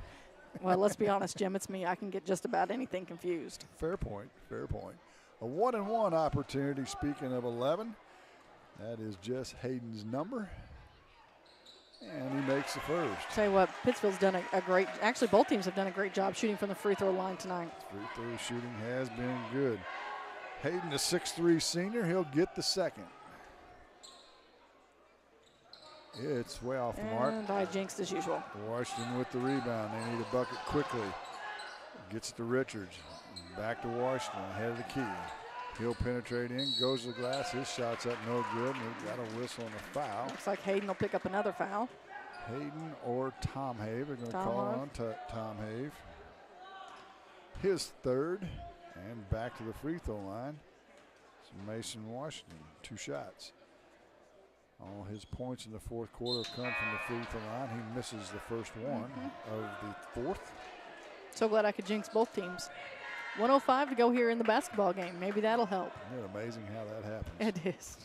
Well, let's be honest, Jim, it's me. I can get just about anything confused. Fair point, fair point. A 1 and 1 opportunity, speaking of 11. That is just Hayden's number. And he makes the first. Tell you what, Pittsfield's done a great, actually both teams have done a great job shooting from the free throw line tonight. Free throw shooting has been good. Hayden, a 6'3" senior, he'll get the second. It's way off the mark. And I jinxed as usual. Washington with the rebound. They need a bucket quickly. Gets to Richards. Back to Washington, ahead of the key. He'll penetrate in, goes to the glass. His shot's up no good, and we've got a whistle and a foul. Looks like Hayden will pick up another foul. Hayden or Tom Have are going to call on Tom Have. His third, and back to the free throw line. It's Mason Washington, 2 shots. All his points in the fourth quarter have come from the free throw line. He misses the first one of the fourth. So glad I could jinx both teams. 1:05 to go here in the basketball game. Maybe that'll help. Isn't it amazing how that happens? It is.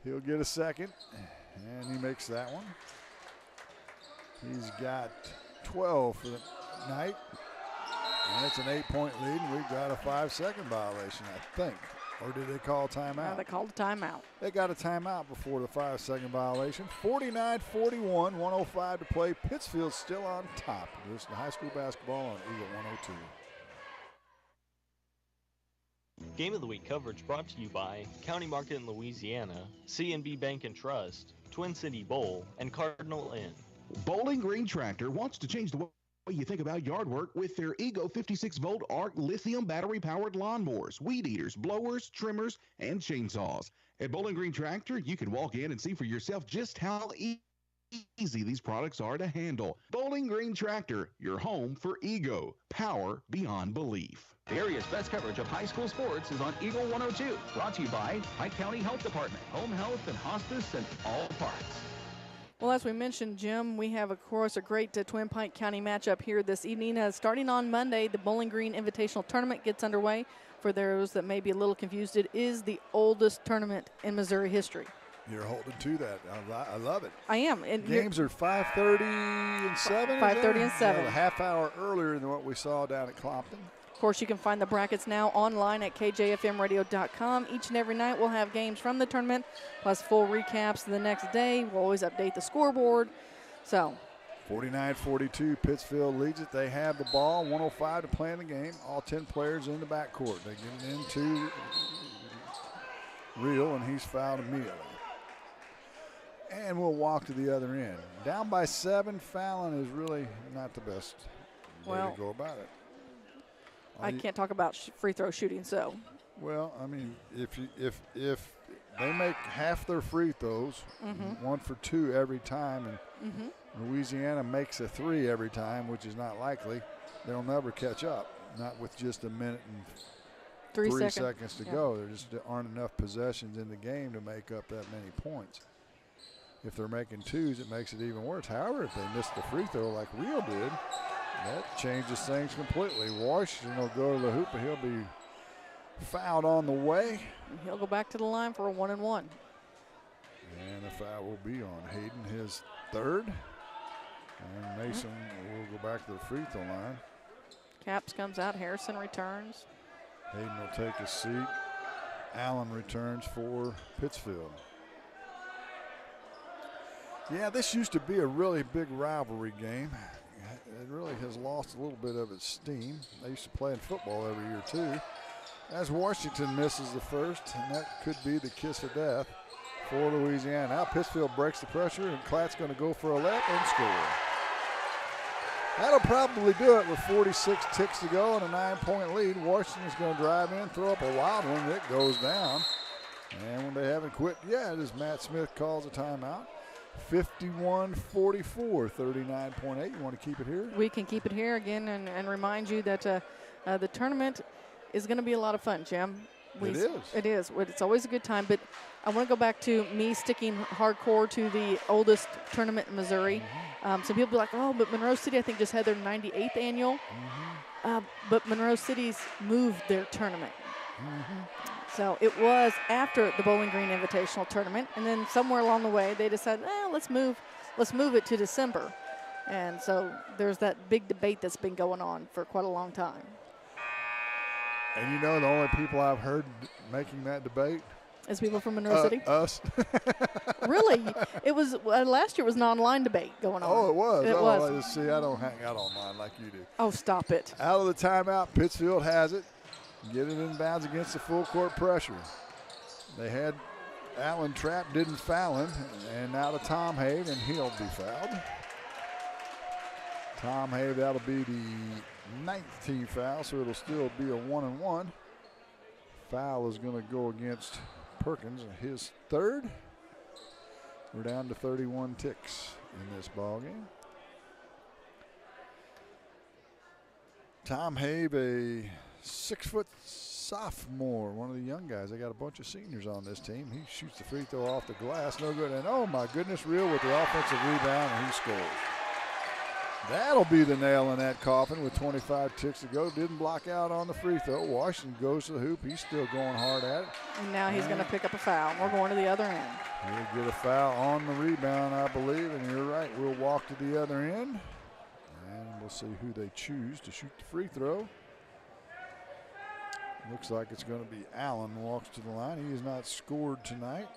He'll get a second, and he makes that one. He's got 12 for the night, and it's an 8-point lead, and we've got a 5-second violation, I think. Or did they call timeout? They called a timeout. They got a timeout before the 5-second violation. 49-41, 1:05 to play. Pittsfield's still on top. This is high school basketball on Eagle 102. Game of the Week coverage brought to you by County Market in Louisiana, C&B Bank and Trust, Twin City Bowl, and Cardinal Inn. Bowling Green Tractor wants to change the way you think about yard work with their Ego 56-volt ARC lithium battery-powered lawnmowers, weed eaters, blowers, trimmers, and chainsaws. At Bowling Green Tractor, you can walk in and see for yourself just how easy these products are to handle. Bowling Green Tractor, your home for Ego. Power beyond belief. The area's best coverage of high school sports is on Eagle 102. Brought to you by Pike County Health Department, home health and hospice and all parts. Well, as we mentioned, Jim, we have, of course, a great Twin Pike County matchup here this evening. Starting on Monday, the Bowling Green Invitational Tournament gets underway. For those that may be a little confused, it is the oldest tournament in Missouri history. You're holding to that. I love it. I am. And games are 5:30 and 7. 5:30 and 7. Yeah, a half hour earlier than what we saw down at Clopton. Of course, you can find the brackets now online at kjfmradio.com. Each and every night we'll have games from the tournament, plus full recaps the next day. We'll always update the scoreboard. So 49-42, Pittsfield leads it. They have the ball, 1:05 to play in the game. All 10 players in the backcourt. They get it into Real, and he's fouled immediately. And we'll walk to the other end. Down by 7, fouling is really not the best way to go about it. I can't talk about free throw shooting, so. Well, I mean, if they make half their free throws, 1 for 2 every time, and Louisiana makes a 3 every time, which is not likely, they'll never catch up, not with just a minute and 3 seconds to go. There just aren't enough possessions in the game to make up that many points. If they're making twos, it makes it even worse. However, if they miss the free throw like Real did, that changes things completely. Washington will go to the hoop, and he'll be fouled on the way. He'll go back to the line for a 1-and-1. And the foul will be on Hayden, his third. And Mason will go back to the free throw line. Caps comes out. Harrison returns. Hayden will take his seat. Allen returns for Pittsfield. Yeah, this used to be a really big rivalry game. It really has lost a little bit of its steam. They used to play in football every year too. As Washington misses the first, and that could be the kiss of death for Louisiana. Now Pittsfield breaks the pressure, and Klatt's going to go for a layup and score. That'll probably do it with 46 ticks to go and a 9-point lead. Washington's going to drive in, throw up a wild one that goes down. And when they haven't quit yet, as Matt Smith calls a timeout, 51-44, 39.8. You want to keep it here? We can keep it here again and remind you that the tournament is going to be a lot of fun, Jim. It is. It is. It's always a good time, but I want to go back to me sticking hardcore to the oldest tournament in Missouri. Some people be like, oh, but Monroe City, I think, just had their 98th annual. But Monroe City's moved their tournament. So it was after the Bowling Green Invitational Tournament, and then somewhere along the way they decided, let's move it to December. And so there's that big debate that's been going on for quite a long time. And you know the only people I've heard making that debate? Is people from Monroe City? Us. Really? It was last year was an online debate going on. Oh, it was. It was. See, I don't hang out online like you do. Oh, stop it. Out of the timeout, Pittsfield has it. Get it in bounds against the full court pressure. They had Allen trapped, didn't foul him, and now to Tom Have, and he'll be fouled. Tom Have, that'll be the 9th team foul, so it'll still be a 1-and-1. Foul is going to go against Perkins, his third. We're down to 31 ticks in this ball game. Tom Have, a 6-foot sophomore, one of the young guys. They got a bunch of seniors on this team. He shoots the free throw off the glass, no good. And oh my goodness, Real with the offensive rebound, and he scores. That'll be the nail in that coffin with 25 ticks to go. Didn't block out on the free throw. Washington goes to the hoop. He's still going hard at it. And now he's going to pick up a foul. We're going to the other end. He'll get a foul on the rebound, I believe. And you're right, we'll walk to the other end. And we'll see who they choose to shoot the free throw. Looks like it's going to be Allen walks to the line. He has not scored tonight.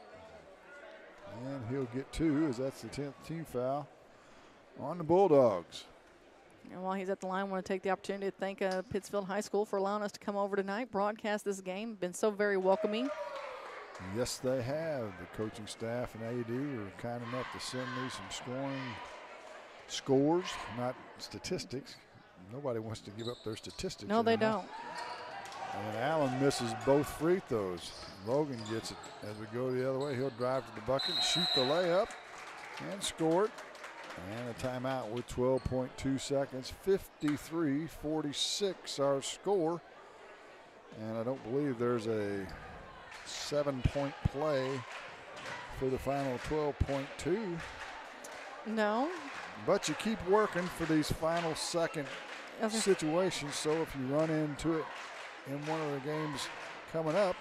And he'll get 2 as that's the 10th team foul on the Bulldogs. And while he's at the line, I want to take the opportunity to thank Pittsfield High School for allowing us to come over tonight, broadcast this game. Been so very welcoming. Yes, they have. The coaching staff and AD were kind enough to send me some scores, not statistics. Nobody wants to give up their statistics. No, they don't. And Allen misses both free throws. Logan gets it as we go the other way. He'll drive to the bucket, shoot the layup, and score it. And a timeout with 12.2 seconds. 53-46 our score. And I don't believe there's a 7-point play for the final 12.2. No. But you keep working for these final second situations. So if you run into it in one of the games coming up,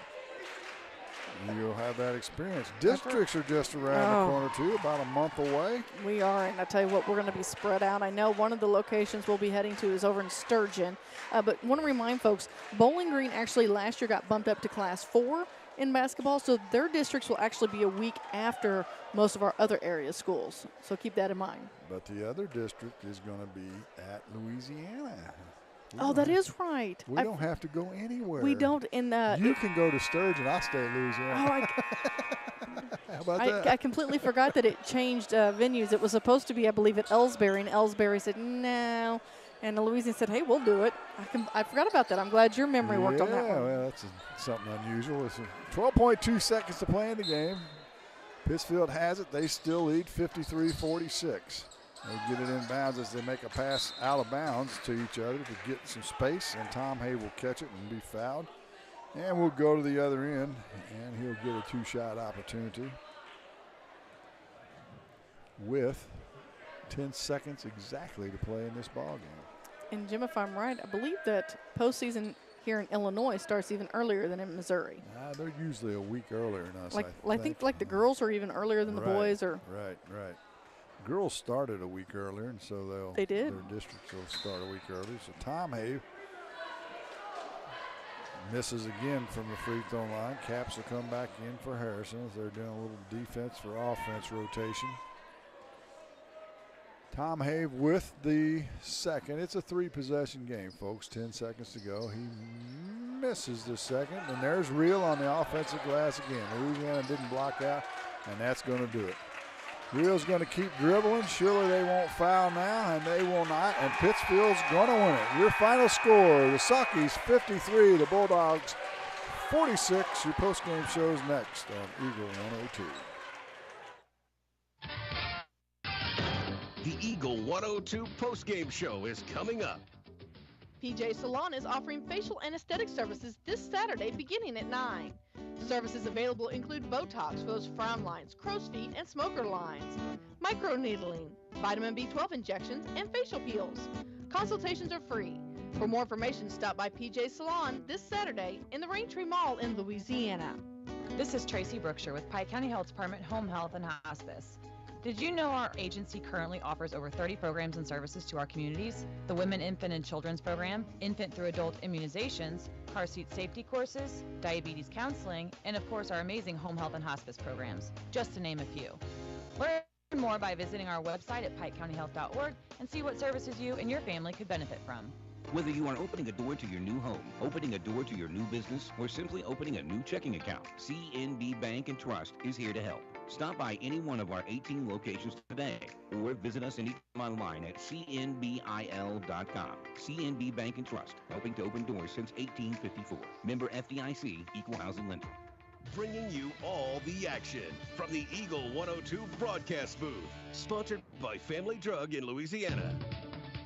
you'll have that experience. Districts are just around the corner, too, about a month away. We are, and I tell you what, we're going to be spread out. I know one of the locations we'll be heading to is over in Sturgeon. But want to remind folks, Bowling Green actually last year got bumped up to Class 4 in basketball, so their districts will actually be a week after most of our other area schools. So keep that in mind. But the other district is going to be at Louisiana. Oh, that is right. We don't have to go anywhere. We don't. You can go to Sturgeon. I'll stay at Louisiana. How about that? I completely forgot that it changed venues. It was supposed to be, I believe, at Ellsbury, and Ellsbury said no. And Louisiana said, hey, we'll do it. I forgot about that. I'm glad your memory worked on that one. Yeah, well, that's something unusual. It's 12.2 seconds to play in the game. Pittsfield has it. They still lead 53-46. They get it in bounds as they make a pass out of bounds to each other to get some space, and Tom Hay will catch it and be fouled. And we'll go to the other end, and he'll get a 2-shot opportunity. with 10 seconds exactly to play in this ball game. And Jim, if I'm right, I believe that postseason here in Illinois starts even earlier than in Missouri. They're usually a week earlier than us. I think like the girls are even earlier than the boys. Right. Girls started a week earlier, and so they did. Their districts will start a week earlier. So Tom Have misses again from the free throw line. Caps will come back in for Harrison as they're doing a little defense for offense rotation. Tom Have with the second. It's a 3-possession game, folks. 10 seconds to go. He misses the second, and there's Real on the offensive glass again. Louisiana didn't block out, and that's going to do it. Real's going to keep dribbling. Surely they won't foul now, and they will not, and Pittsfield's going to win it. Your final score, the Saukees 53, the Bulldogs 46. Your postgame show's next on Eagle 102. The Eagle 102 postgame show is coming up. PJ Salon is offering facial and aesthetic services this Saturday beginning at 9. Services available include Botox for those frown lines, crow's feet, and smoker lines, microneedling, vitamin B12 injections, and facial peels. Consultations are free. For more information, stop by PJ Salon this Saturday in the Raintree Mall in Louisiana. This is Tracy Brookshire with Pike County Health Department Home Health and Hospice. Did you know our agency currently offers over 30 programs and services to our communities? The Women, Infant, and Children's Program, infant through adult immunizations, car seat safety courses, diabetes counseling, and of course our amazing home health and hospice programs, just to name a few. Learn more by visiting our website at pikecountyhealth.org and see what services you and your family could benefit from. Whether you are opening a door to your new home, opening a door to your new business, or simply opening a new checking account, CNB Bank and Trust is here to help. Stop by any one of our 18 locations today or visit us anytime online at cnbil.com. CNB Bank and Trust, helping to open doors since 1854. Member FDIC, Equal Housing Lender. Bringing you all the action from the Eagle 102 broadcast booth. Sponsored by Family Drug in Louisiana.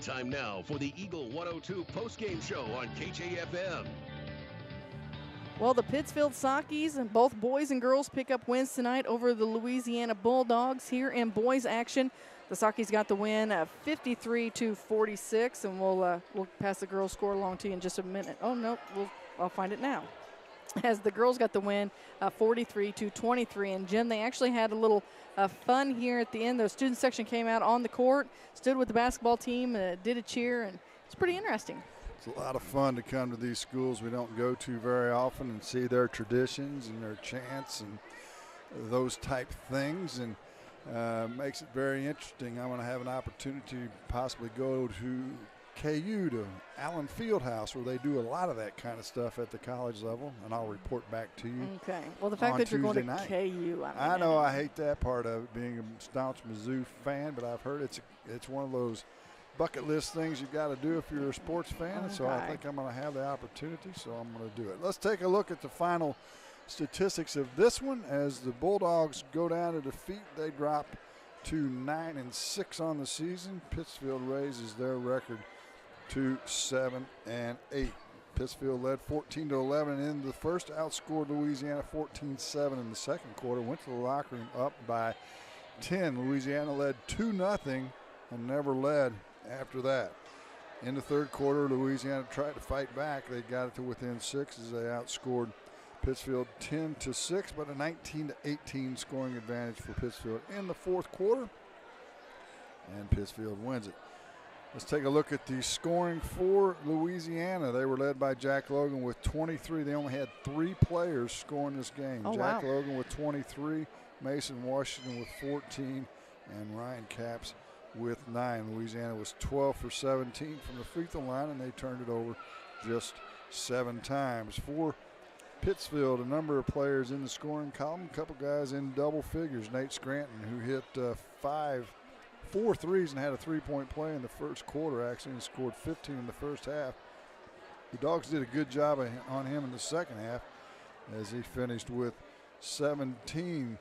Time now for the Eagle 102 postgame show on KJFM. Well, the Pittsfield Saukees and both boys and girls pick up wins tonight over the Louisiana Bulldogs. Here in boys action, the Saukees got the win 53-46, and we'll pass the girls' score along to you in just a minute. Oh, no, I'll find it now. As the girls got the win 43-23. And, Jim, they actually had a little fun here at the end. The student section came out on the court, stood with the basketball team, did a cheer, and it's pretty interesting. It's a lot of fun to come to these schools we don't go to very often and see their traditions and their chants and those type things, and makes it very interesting. I'm going to have an opportunity to possibly go to KU, to Allen Fieldhouse, where they do a lot of that kind of stuff at the college level, and I'll report back to you. Okay. Well, the fact that you're going to KU, I know I hate that part of it, being a staunch Mizzou fan, but I've heard it's one of those bucket list things you've got to do if you're a sports fan. Okay. So I think I'm going to have the opportunity, so I'm going to do it. Let's take a look at the final statistics of this one. As the Bulldogs go down to defeat, they drop to 9-6 on the season. Pittsfield raises their record to 7-8. Pittsfield led 14-11 in the first, outscored Louisiana 14-7 in the second quarter, went to the locker room up by 10. Louisiana led 2-0 and never led after that. In the third quarter, Louisiana tried to fight back. They got it to within 6 as they outscored Pittsfield 10-6, but a 19-18 scoring advantage for Pittsfield in the fourth quarter, and Pittsfield wins it. Let's take a look at the scoring for Louisiana. They were led by Jack Logan with 23. They only had 3 players scoring this game. Jack Logan with 23, Mason Washington with 14, and Ryan Capps with 9. Louisiana was 12 for 17 from the free throw line, and they turned it over just 7 times. For Pittsfield, a number of players in the scoring column, a couple guys in double figures. Nate Scranton, who hit 4 threes and had a 3-point play in the first quarter, actually, and scored 15 in the first half. The Dogs did a good job on him in the second half as he finished with 17.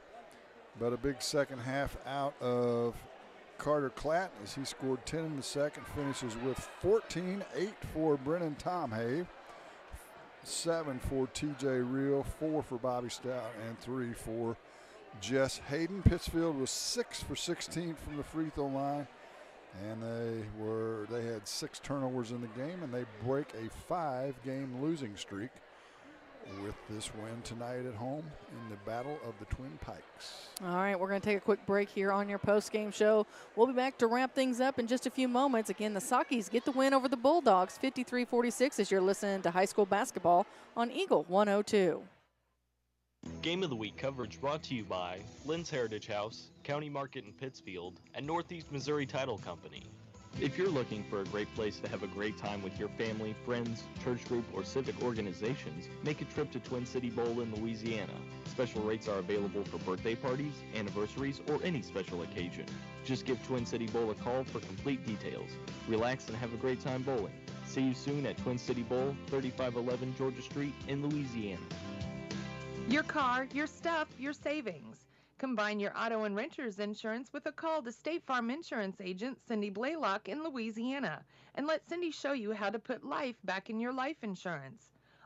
But a big second half out of Carter Klatt as he scored 10 in the second, finishes with 14, 8 for Brennan Tomhave, 7 for TJ Reel, 4 for Bobby Stout, and 3 for Jess Hayden. Pittsfield was 6 for 16 from the free throw line, and they had 6 turnovers in the game, and they break a 5-game losing streak with this win tonight at home in the Battle of the Twin Pikes. All right, we're going to take a quick break here on your post-game show. We'll be back to wrap things up in just a few moments. Again, the Saukees get the win over the Bulldogs, 53-46, as you're listening to high school basketball on Eagle 102. Game of the Week coverage brought to you by Lynn's Heritage House, County Market in Pittsfield, and Northeast Missouri Title Company. If you're looking for a great place to have a great time with your family, friends, church group, or civic organizations, make a trip to Twin City Bowl in Louisiana. Special rates are available for birthday parties, anniversaries, or any special occasion. Just give Twin City Bowl a call for complete details. Relax and have a great time bowling. See you soon at Twin City Bowl, 3511 Georgia Street in Louisiana. Your car, your stuff, your savings. Combine your auto and renter's insurance with a call to State Farm Insurance agent Cindy Blaylock in Louisiana, and let Cindy show you how to put life back in your life insurance.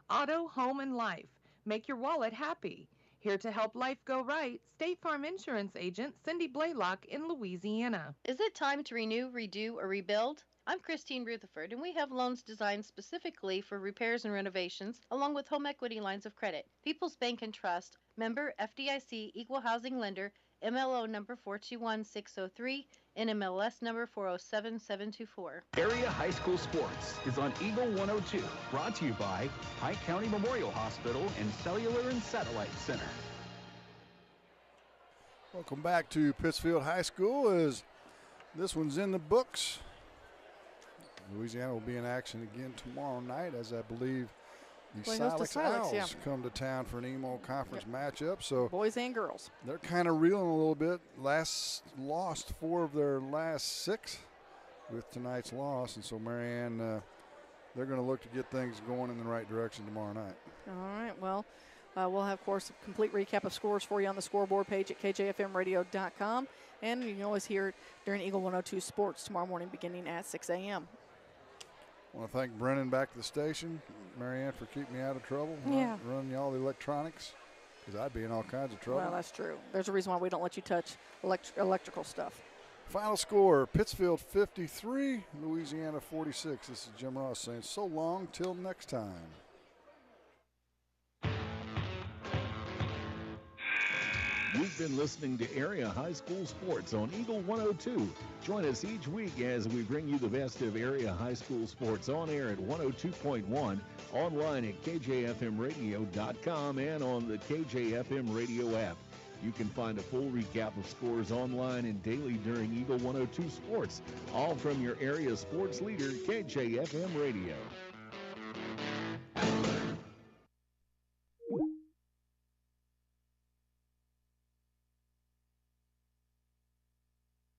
Auto, home, and life. Make your wallet happy. Here to help life go right, State Farm Insurance agent Cindy Blaylock in Louisiana. Is it time to renew, redo, or rebuild? I'm Christine Rutherford, and we have loans designed specifically for repairs and renovations, along with home equity lines of credit. People's Bank and Trust, member FDIC, equal housing lender, MLO number 421603, NMLS number 407724. Area High School Sports is on Eagle 102, brought to you by Pike County Memorial Hospital and Cellular and Satellite Center. Welcome back to Pittsfield High School, as this one's in the books. Louisiana will be in action again tomorrow night, as I believe the Silex Owls come to town for an EMO conference matchup. So boys and girls. They're kind of reeling a little bit. Lost 4 of their last 6 with tonight's loss, and so Marianne, they're going to look to get things going in the right direction tomorrow night. All right, well, we'll have, of course, a complete recap of scores for you on the scoreboard page at kjfmradio.com, and you can always hear it during Eagle 102 Sports tomorrow morning beginning at 6 a.m. I want to thank Brennan back to the station, Marianne, for keeping me out of trouble. Yeah. Running all the electronics, because I'd be in all kinds of trouble. Well, that's true. There's a reason why we don't let you touch electrical stuff. Final score, Pittsfield 53, Louisiana 46. This is Jim Ross saying so long till next time. You've been listening to Area High School Sports on Eagle 102. Join us each week as we bring you the best of Area High School Sports on air at 102.1, online at kjfmradio.com, and on the KJFM radio app. You can find a full recap of scores online and daily during Eagle 102 Sports, all from your area sports leader, KJFM Radio.